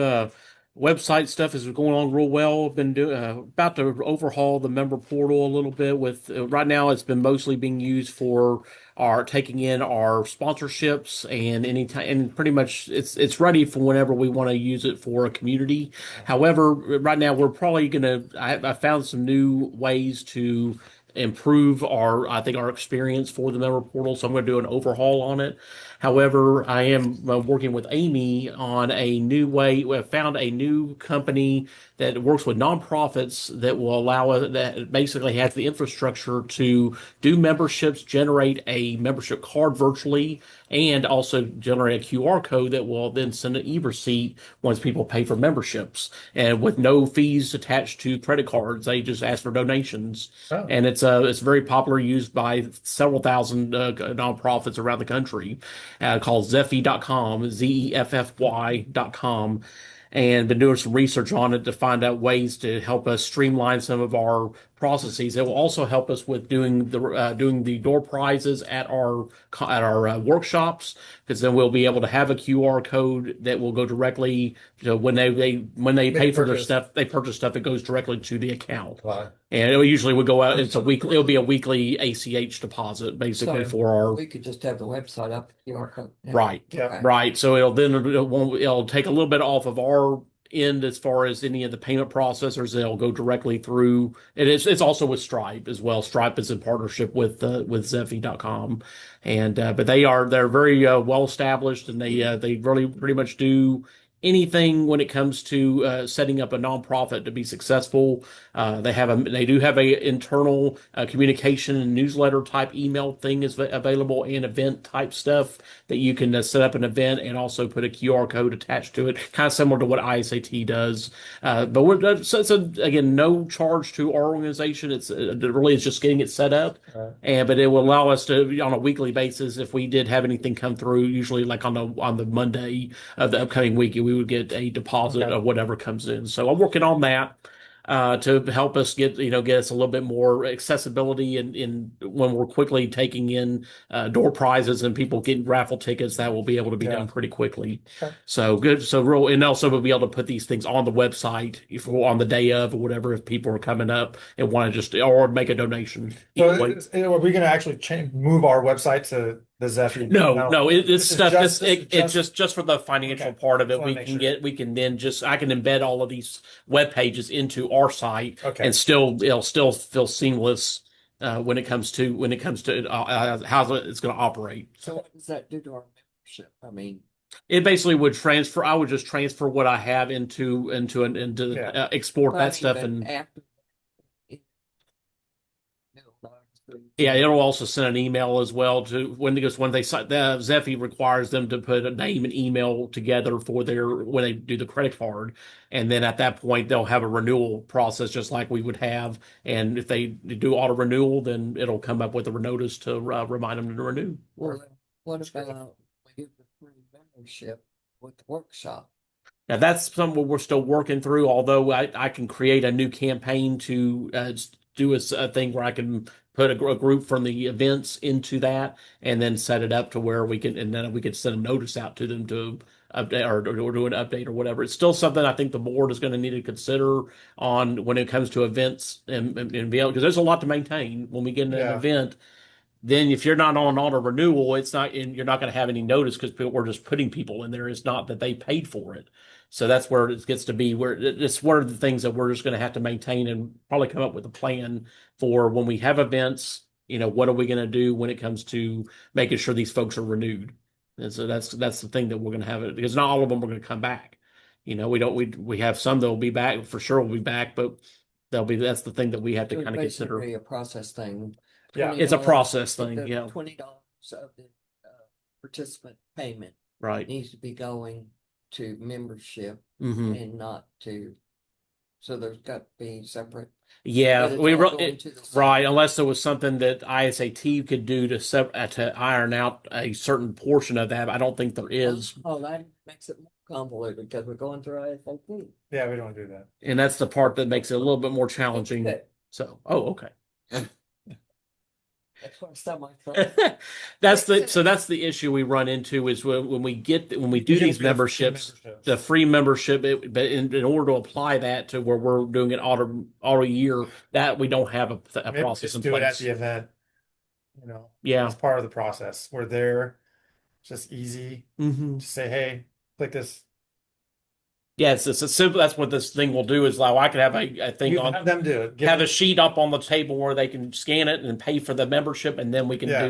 website stuff is going on real well. Been about to overhaul the member portal a little bit. With right now, it's been mostly being used for our taking in our sponsorships and and pretty much it's ready for whenever we want to use it for a community. However, right now we're probably gonna. I found some new ways to improve our experience for the member portal. So I'm going to do an overhaul on it. However, I am working with Amy on a new way. We have found a new company that works with nonprofits that will allow us, that basically has the infrastructure to do memberships, generate a membership card virtually, and also generate a QR code that will then send an e-receipt once people pay for memberships, and with no fees attached to credit cards. They just ask for donations, and it's very popular, used by several thousand nonprofits around the country, called Zeffy.com, Zeffy.com. And been doing some research on it to find out ways to help us streamline some of our processes. It will also help us with doing the door prizes at our workshops, because then we'll be able to have a QR code that will go directly to when they pay for their stuff, they purchase stuff, it goes directly to the account. Wow. And it usually would go out. It'll be a weekly ACH deposit, basically, for our. We could just have the website up. QR code. Right. Okay. Right. So it'll take a little bit off of our end as far as any of the payment processors. They'll go directly through. It's also with Stripe as well. Stripe is in partnership with Zeffy.com, and but they're very well established, and they really pretty much do anything when it comes to setting up a nonprofit to be successful. They do have a internal communication and newsletter type email thing is available, and event type stuff that you can set up an event and also put a QR code attached to it, kind of similar to what ISAT does. But so again, no charge to our organization. It really is just getting it set up, but it will allow us to, on a weekly basis, if we did have anything come through, usually like on the Monday of the upcoming week, we would get a deposit of whatever comes in. So I'm working on that to help us get us a little bit more accessibility in when we're quickly taking in door prizes and people getting raffle tickets. That will be able to be done pretty quickly. So good. So real, and also we'll be able to put these things on the website on the day of or whatever, if people are coming up and want to just or make a donation. So are we going to actually move our website to the Zeffy? No, it's stuff. It's just for the financial part of it. We can then I can embed all of these web pages into our site, and it'll still feel seamless when it comes to how it's going to operate. So what does that do to our membership? I mean, It basically would transfer. I would just transfer what I have into Yeah. export that I mean, stuff but and after. yeah, it'll also send an email as well to when they Zephy requires them to put a name and email together for their when they do the credit card, and then at that point they'll have a renewal process just like we would have. And if they do auto renewal, then it'll come up with a notice to remind them to renew. What about we give the free membership with the workshop? Now that's something we're still working through. Although I can create a new campaign to do a thing where I can put a group from the events into that, and then set it up to where we can, and then we could send a notice out to them to update or do an update or whatever. It's still something I think the board is going to need to consider on when it comes to events and be able because there's a lot to maintain when we get in an Yeah. event. Then if you're not on auto renewal, it's not you're not going to have any notice because we're just putting people in there. It's not that they paid for it. So that's where it gets to be where it's one of the things that we're just going to have to maintain and probably come up with a plan for when we have events. What are we going to do when it comes to making sure these folks are renewed? And so that's the thing that we're going to have it because not all of them are going to come back. We have some that will be back for sure. Will be back, but that's the thing that we have to So kind of it's consider. basically a process thing. Yeah. It's a $20 process thing. the Yeah. $20 of the participant payment Right. needs to be going to membership Hmm. and not to. So there's got to be separate. Yeah, but it's all going to the same. right. Unless there was something that ISAT could do to iron out a certain portion of that. I don't think there is, Oh, that makes it more convoluted because we're going through IFAP. Yeah, we don't do that. and that's the part that makes it a little bit more challenging. Okay. So, okay. That's what some I thought. That's the issue we run into is when we do these memberships, the free membership. But in order to apply that to where we're doing it auto year, that we don't have a Maybe process just in do it at place. the event. Yeah. It's part of the process. We're there. It's just easy. Mm-hmm. Just say, hey, click this. Yeah, it's a simple. That's what this thing will do. Is like I could have a thing You on have them do it. Give have them- a sheet up on the table where they can scan it and pay for the membership, and then we can Yeah.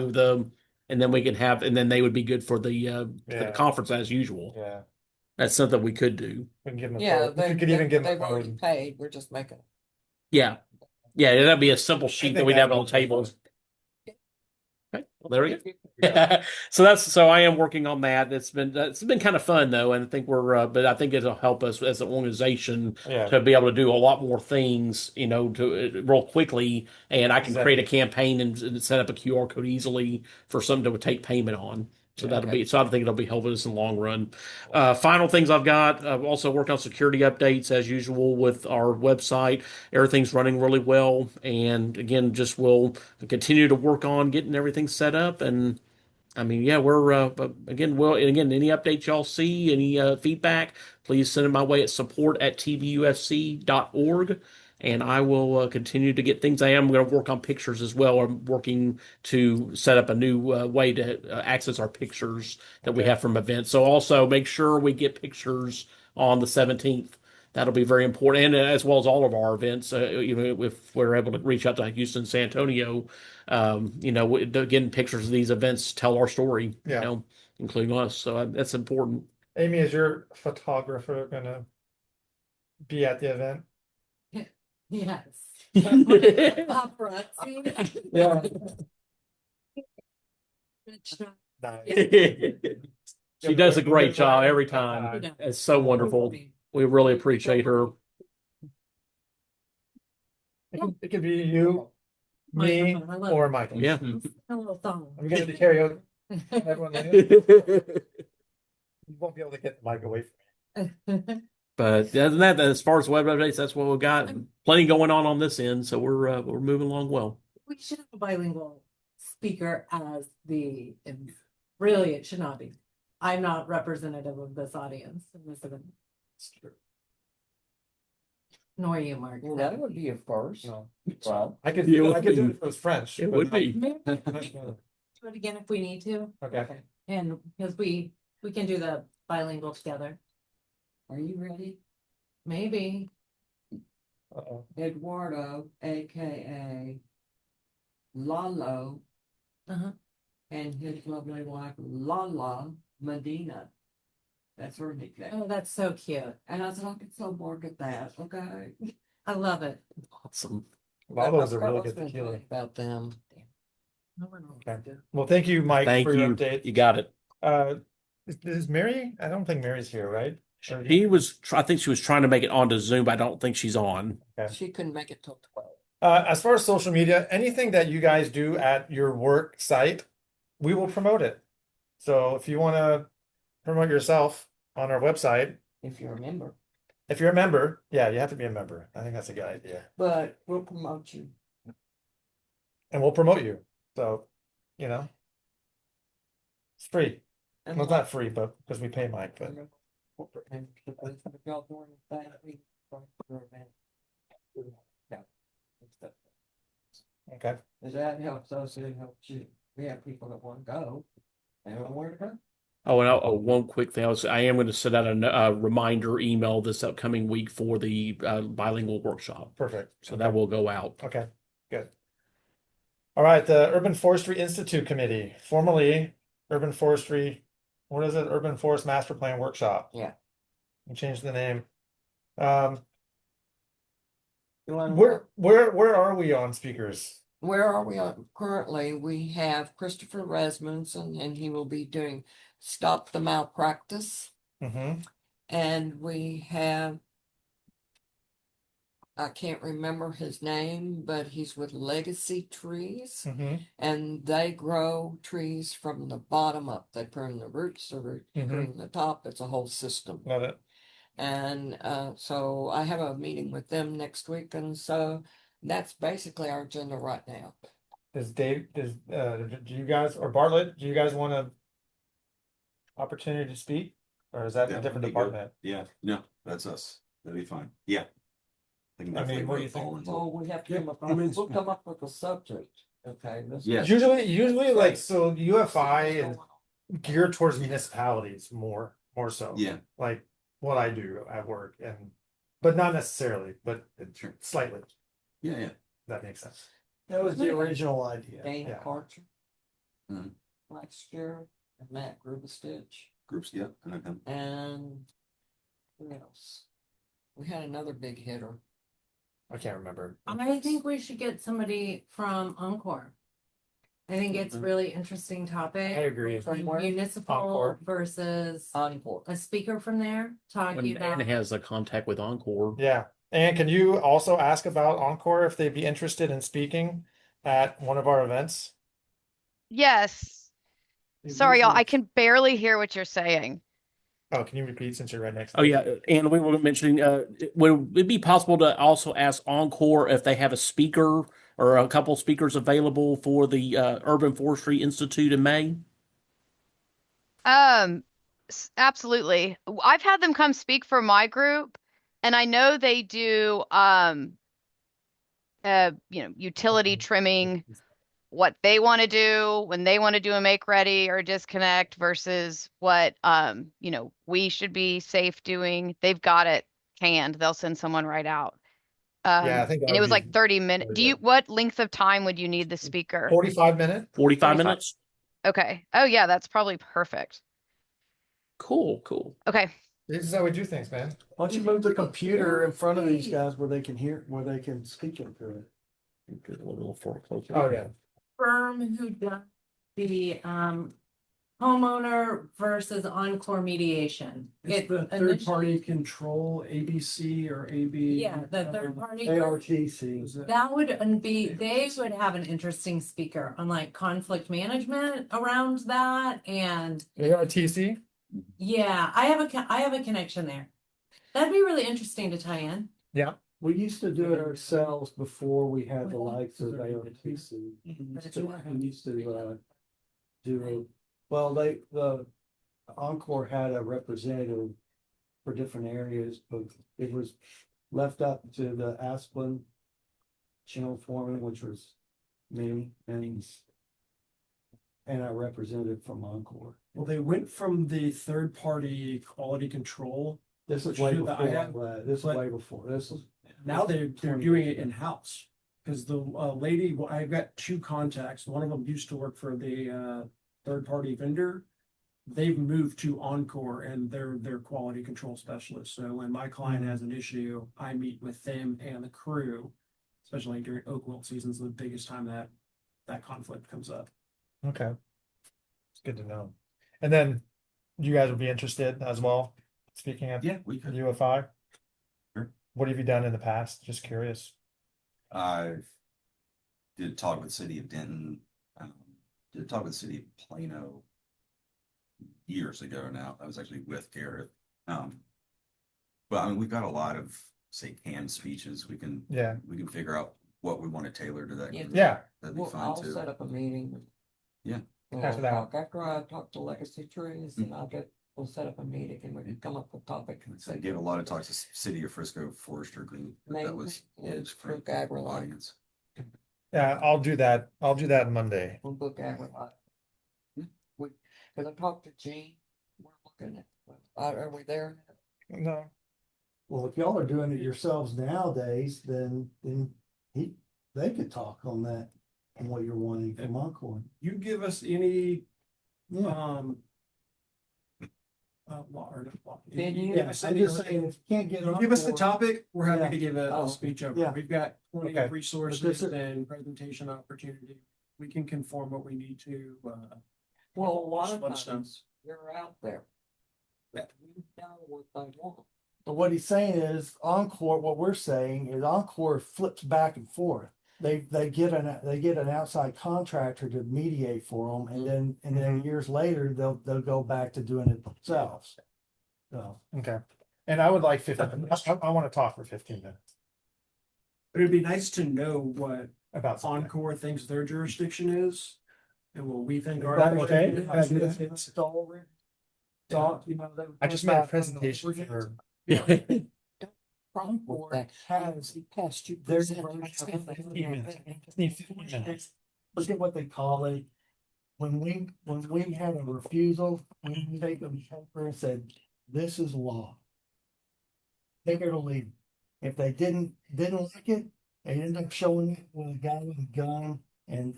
and then we can have, and then they would be good for the Yeah. conference as usual. Yeah. That's something we could do. We can give them a Yeah, code. We could even give them they've a already code. paid. We're just making. Yeah, that'd be a simple sheet that think we'd have that on would the be table. fun. Okay, well, there we go. So I am working on that. It's been kind of fun though, and I think but I think it'll help us as an organization Yeah. to be able to do a lot more things, to real quickly, and I can create a campaign and set up a QR code easily for something to take payment on. So so I think it'll be helping us in the long run. Final things I've got. I've also worked on security updates as usual with our website. Everything's running really well, and again, just will continue to work on getting everything set up. And I mean, yeah, we're again, any updates y'all see, any feedback, please send it my way at support@tbufc.org. And I will continue to get things. I am going to work on pictures as well. I'm working to set up a new way to access our pictures that we have from events. So also make sure we get pictures on the 17th. That'll be very important, and as well as all of our events. If we're able to reach out to Houston, San Antonio, getting pictures of these events tell our story. Yeah. Including us. So that's important. Amy, is your photographer gonna be at the event? Yes. Yeah. Paparazzi. Yeah. She does a great job every time. It's so wonderful. We really appreciate her. It could be you, me, Microphone, I love or it. Michael. Yeah. A little song. I'm gonna do karaoke. Everyone, you won't be able to get the mic away from me. But other than that, as far as web updates, that's what we've got. Plenty going on this end, so we're moving along well. We should have a bilingual speaker as the, and really, it should not be. I'm not representative of this audience in this event. Nor you, Mark. Well, that would be a first. No. Well, I could Yeah, do it if it was French. It but would not- be. Maybe do it again if we need to, Okay. and because we can do the bilingual together, are you ready? maybe. Uh-oh. Eduardo, aka Lalo, Uh-huh. and his lovely wife Lala Medina. That's her nickname. Oh, that's so cute. And I said, I can so market that, okay? I love it. Awesome. A lot of those are That really was good been tequila. funny about them. Okay. Well, thank you, Mike, Thank for your you. update. You got it. Is Mary? I don't think Mary's here, right? Or- He was. I think she was trying to make it onto Zoom, but I don't think she's on. Okay. She couldn't make it till 12. As far as social media, anything that you guys do at your work site, we will promote it. So if you want to promote yourself on our website, If you remember, if you're a member, yeah, you have to be a member. I think that's a good idea. but we'll promote you. And we'll promote you. So, you know, it's free. And Well, it's not free, but because we pay Mike, but corporate membership, if y'all doing that, we for event. Yeah. okay. Does that helps us? It helps you. We have people that want to go. They don't know where to go. Oh, and one quick thing. I am going to send out a reminder email this upcoming week for the bilingual workshop. Perfect. So that will go out. Okay, good. All right, the Urban Forestry Institute Committee, formerly Urban Forestry, what is it? Urban Forest Master Plan Workshop. Yeah. We changed the name. You wanna Where are we on speakers? Where are we on? Currently, we have Christopher Rasmussen, and he will be doing Stop the Malpractice. Mm-hmm. And we have, I can't remember his name, but he's with Legacy Trees. Mm-hmm. And they grow trees from the bottom up. They prune the roots, or prune the top. It's a whole system. Love it. And so I have a meeting with them next week, and so that's basically our agenda right now. Do you guys, or Bartlett, do you guys want an opportunity to speak? Or is that a That different would be good. department? Yeah, no, that's us. That'd be fine. Yeah. I can I mean, definitely what do you think? fall into it. Well, we have to Yeah, come up, I mean, we'll come up with a subject, okay? Yeah. Usually like, so UFI and geared towards municipalities more so. Yeah. Like what I do at work, but not necessarily, but Sure. slightly. Yeah. That makes sense. That was the original idea. Dana Yeah. Karcher, Mhm. Mike Scarrett, and Matt Grubestich, Groups, yeah. I know him. and who else? We had another big hitter. I can't remember. I think we should get somebody from Encore. I think it's Mhm. really interesting I topic. agree. From where? Municipal Encore. versus Encore. a speaker from there talking When about. Anne has a contact with Encore. Yeah. And can you also ask about Encore if they'd be interested in speaking at one of our events? Yes. Sorry, y'all. I can barely hear what you're saying. Oh, can you repeat since you're right next to Oh me? yeah, and we were mentioning, would it be possible to also ask Encore if they have a speaker or a couple speakers available for the Urban Forestry Institute in May? Absolutely. I've had them come speak for my group, and I know they do utility trimming, what they want to do when they want to do a make ready or disconnect versus what we should be safe doing. They've got it canned. They'll send someone right out. Yeah, I think that and it would was be like 30 minutes. really good. What length of time would you need the speaker? 45 minutes? 45 45. minutes? Okay. Oh yeah, that's probably perfect. Cool. Okay. This is how we do things, man. Why don't you move the computer in front of these guys where they can speak into it? Get a little closer. Oh, yeah. Firm who does the homeowner versus Encore mediation. It's the third party control, ABC or AB. Yeah, the third party. ARTC. That would be, they would have an interesting speaker on like conflict management around that, and ARTC? yeah, I have a connection there. That'd be really interesting to tie in. Yeah. We used to do it ourselves before we had the likes of ARTC. We used to do it. Well, the Encore had a representative for different areas, but it was left up to the Asplin channel foreman, which was me and our representative from Encore. Well, they went from the third party quality control. This is Which way is the before. IAM, This is but- way before. This is Now they're 20 doing years it ago. in-house. Because the lady, well, I've got two contacts. One of them used to work for the third party vendor. they've moved to Encore and they're their quality control specialist. So when my client has an issue, I meet with them and the crew, especially during oak wilt seasons, the biggest time that conflict comes up. Okay. It's good to know. And then you guys would be interested as well, speaking of Yeah, we could. UFI? Sure. What have you done in the past? Just curious. I did talk with City of Denton. Did talk with City of Plano years ago now. I was actually with Garrett. But I mean, we've got a lot of, say, canned speeches. We can figure out what we want to tailor to that. Yeah. group. Yeah. That'd be Well, fine I'll too. set up a meeting. Yeah. We'll After that. after I talk to Legacy Trees, and we'll set up a meeting and we can come up with topic. I gave a lot of talks to City of Frisco Forestry group. That was Is great book Agri-Life. audience. Yeah, I'll do that. I'll do that Monday. We'll book Agri-Life. Cause I talked to Gene, we're looking at, are we there? No. Well, if y'all are doing it yourselves nowadays, then they could talk on that and what you're wanting from Encore. You give us any, Yeah. law or not law. Can you? give Yeah, us I'm any- just saying, if you can't get You give us the Encore- topic, we're happy Yeah. to give a Oh. speech over. Yeah. We've got plenty Okay. of resources But this is- and presentation opportunity. We can conform what we need to, Well, a lot of Let us know. times, you're out there. But you know what they want. But what he's saying is Encore, what we're saying is Encore flips back and forth. They get an outside contractor to mediate for them, and then years later they'll go back to doing it themselves. So Okay. And I would like 15 minutes. I want to talk for 15 minutes but it'd be nice to know what about something. Encore thinks their jurisdiction is. And what we think our. That okay? jurisdiction is. It's all written. It's all, you know, I just made a presentation for. Encore has Past you. there's Just need 15 minutes. look at what they call it. When we had a refusal, we take them paper and said, this is law. Take it or leave it. If they didn't like it, they ended up showing it with a guy with a gun and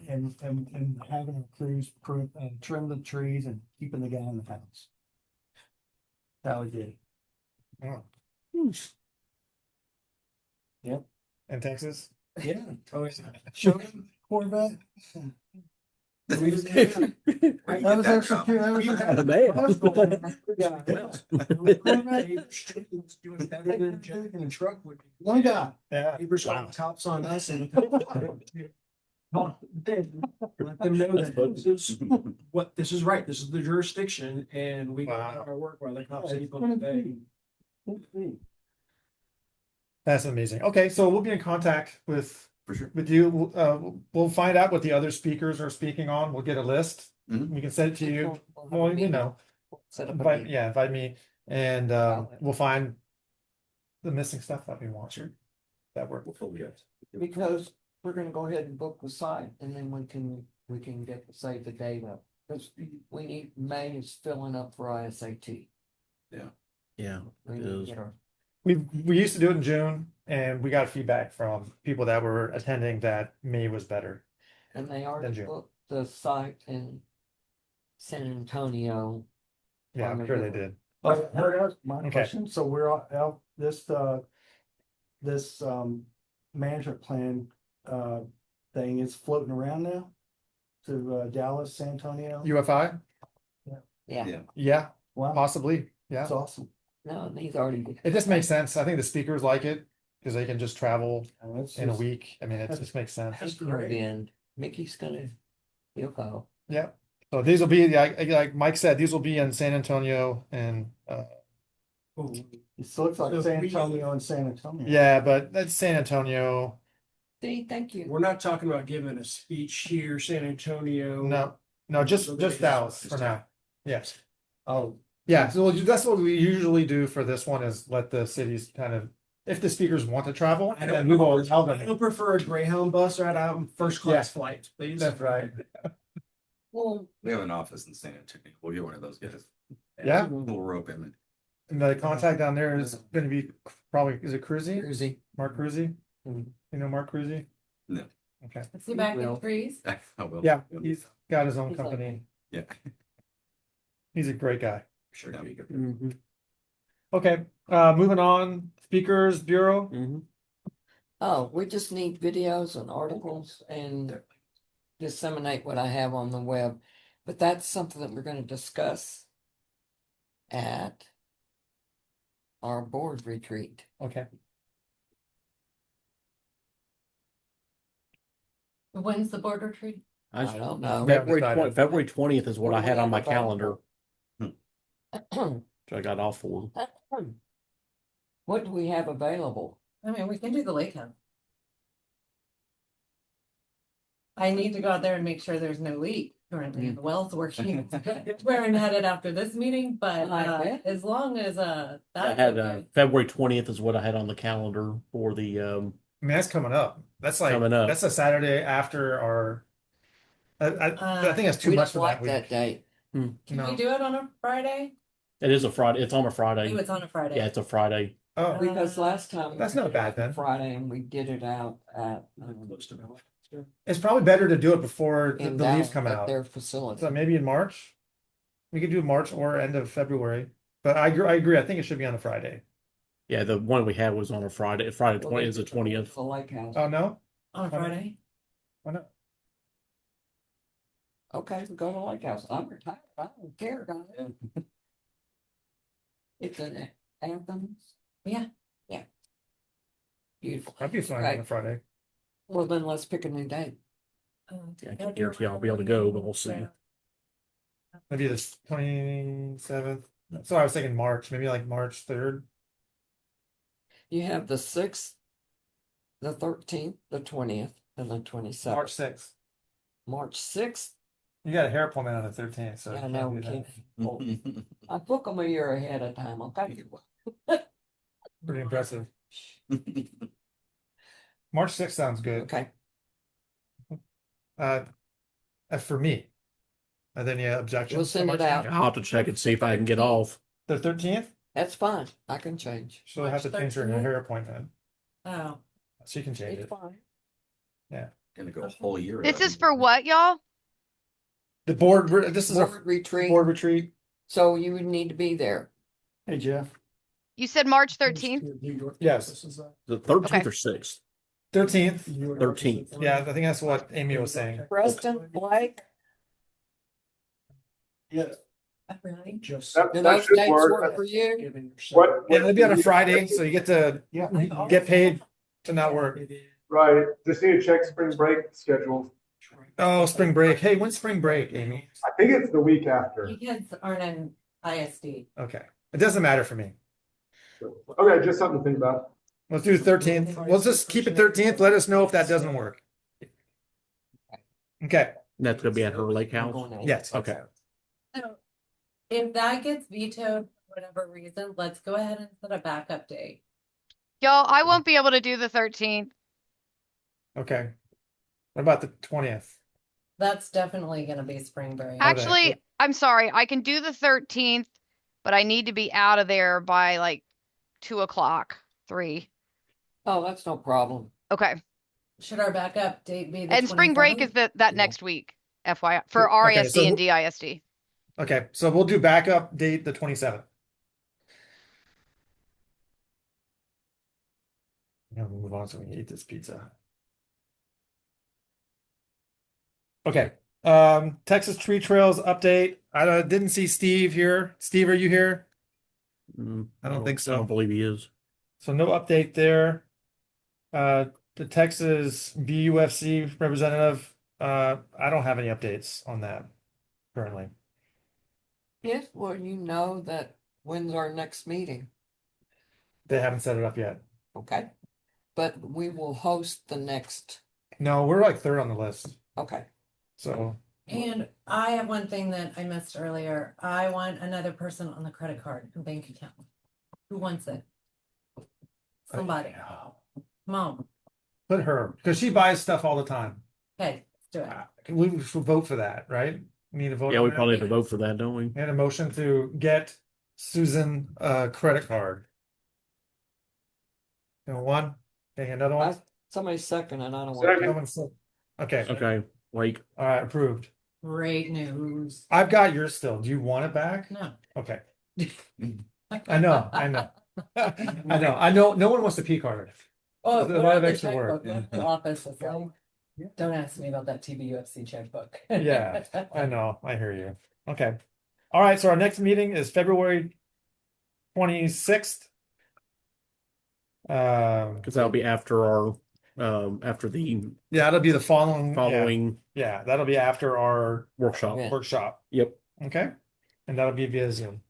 having a crews trim the trees and keeping the guy in the house. That was it. Oh. Yep. In Texas? Yeah. Show him Corvette. That was their security. That was Doing better than Jack in the truck would be. one guy. Yeah. Neighbors Wow. cops on us and. Let them know that this is right, this is the jurisdiction, and we got Wow. our work while the cops sleep on the day. That's amazing. Okay, so we'll be in contact with For sure. you. We'll find out what the other speakers are speaking on. We'll get a list. Mhm. We can send it to you. Well, you know, Set up a invite, meeting. yeah, invite me, and we'll find the missing stuff that we want. Sure, that work. Because we're gonna go ahead and book the site and then we can save the date up. Cause we need, May is filling up for ISAT. Yeah, We it need to is. get our- We used to do it in June, and we got feedback from people that were attending that May was better. And they Then already June. booked the site in San Antonio. Yeah, I'm sure they did. My Okay. question, so we're out, this management plan thing is floating around now to Dallas, San Antonio. UFI? Yeah, Yeah, Wow, possibly. Yeah, that's awesome. no, these already. it just makes sense. I think the speakers like it because they can just travel And it's in a just- week. I mean, it just makes sense. That's He'll great. be in. Mickey's gonna, he'll go. Yeah. So these will be like Mike said, these will be in San Antonio and Oh, It looks like So San we- Antonio and San Antonio. yeah, but that's San Antonio. See, thank you. we're not talking about giving a speech here, San Antonio. No, just Dallas for now. Yes. Oh, Yeah, so that's what we usually do for this one is let the cities kind of, if the speakers want to travel, I then we will tell I them. don't prefer a Greyhound bus right out on first class flight, please. That's right. Well, We have an office in San Antonio. We'll get one of those guys. Yeah. We'll rope him. And the contact down there is going to be probably, is it Cruzy? Jersey. Mark Cruzy? Mhm. You know Mark Cruzy? No. Okay. Is he back Will. in trees? I will. Yeah, he's got his own He's like- company. Yeah. He's a great guy. Sure. Mhm. Okay, moving on, Speakers Bureau. Mhm. Oh, we just need videos and articles and disseminate what I have on the web. But that's something that we're gonna discuss at our board retreat. Okay. When's the board retreat? I don't know. We haven't decided. February 20th is what What I do had we on my have available? calendar, which I got off for. What do we have available? I mean, we can do the lake house. I need to go out there and make sure there's no leak currently and the well's working. We're headed after this meeting, but I bet. as long as I that's had okay. February 20th is what I had on the calendar for the I mean, that's coming up. That's like Coming up. that's a Saturday after our. I think that's too We much don't for like that that week. date. Can No. we do it on a Friday? it is a Friday. It's on a Friday. Oh, it's on a Friday. Yeah, it's a Friday. Oh, Because last time. That's not bad then. Friday and we did it out at. it's probably better to do it before the in leaves Dallas come at out. their facility. So maybe in March. We could do March or end of February. But I agree. I think it should be on a Friday. Yeah, the one we had was on a Friday. Friday 20 is the 20th. The lake house. Oh no? On a Friday? Why not? Okay, we go to the lake house. I'm retired. I don't care, guys. It's in Athens. Yeah. Yeah. Beautiful. I'd be fine Okay. on a Friday. Well, then let's pick a new date. I can't guarantee I'll be able to go, but we'll see. Maybe the 27th. So I was thinking March, maybe like March 3rd. You have the 6th, the 13th, the 20th, and the 27th. March 6th. March 6th. You got a hair appointment on the 13th, so Yeah, I you know, can't we do that. can't. I book them a year ahead of time, okay? Pretty impressive. March 6th sounds good. Okay, For me. Are there any objections? we'll to send March it out. I'll have to check and see if I can get off. The 13th? That's fine. I can change. She'll have to March change her 13th? hair appointment. Oh, She can change It's it. fine. Gonna go a whole year. This without is me. for what, y'all? The board, this is a Board retreat, board retreat. so you would need to be there. Hey, Jeff. You said March 13th? Yes. The 13th Okay. or 6th? 13th. 13th. Yeah, I think that's what Amy was saying. Preston, Blake, Yes. really? do That those should dates work. work for you? What? Yeah, it'll be on a Friday, so you get to Yeah. get paid to not work. Right, just need to check spring break schedule. Oh, spring break. Hey, when's spring break, Amy? I think it's the week after. You kids aren't in ISD. Okay. It doesn't matter for me. Okay, just something to think about. Let's do the 13th. Let's just keep it 13th. Let us know if that doesn't work. Okay. And that's going to be at her lake I'm house. going out. Yes. Okay. So if that gets vetoed for whatever reason, let's go ahead and set a backup date. Y'all, I won't be able to do the 13th. Okay. What about the 20th? That's definitely gonna be spring break. Okay. Actually, I'm sorry. I can do the 13th, but I need to be out of there by like 2:00, 3. Oh, that's no problem. Okay. Should our backup date be the And spring break is 27th? that next week, FYI, for Okay, RISD so and DISD. Okay. So we'll do backup date the 27th. Yeah, we'll move on so we can eat this pizza. Okay. Texas Tree Trails update. I didn't see Steve here. Steve, are you here? I don't think so. I don't believe he is. So no update there. The Texas BUFC representative, I don't have any updates on that currently. Yes, well, you know that when's our next meeting, They haven't set it up yet. okay? But we will host the next, No, we're like third on the list. okay. So And I have one thing that I missed earlier. I want another person on the credit card and bank account. Who wants it? Somebody. Come on. put her, because she buys stuff all the time. Okay, let's do it. We should vote for that, right? We need to vote. Yeah, on we that? probably have to vote for that, don't we? And a motion to get Susan a credit card. One, okay, another one. Somebody second and I don't Second. want to. Okay, Okay, Blake. all right, approved. Great news. I've got yours still. Do you want it back? No. Okay. I know. I know. No one wants the P card. Oh, There's a lot of extra work. The office is like, don't ask me about that TBUFC checkbook. Yeah, I know. I hear you. Okay. All right. So our next meeting is February 26th. Because that'll be after our after the Yeah, it'll be the following. following Yeah, that'll be after our workshop. Yeah. workshop. Yep. Okay. And that'll be via Zoom.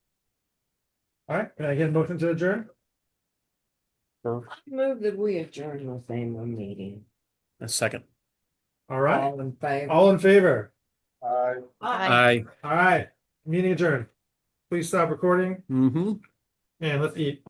All right. Can I get a motion to adjourn? Move that we adjourn the family meeting. A second. All right. All in favor? All in favor? I Aye. All right. Meeting adjourned. Please stop recording Mm-hmm. and let's eat.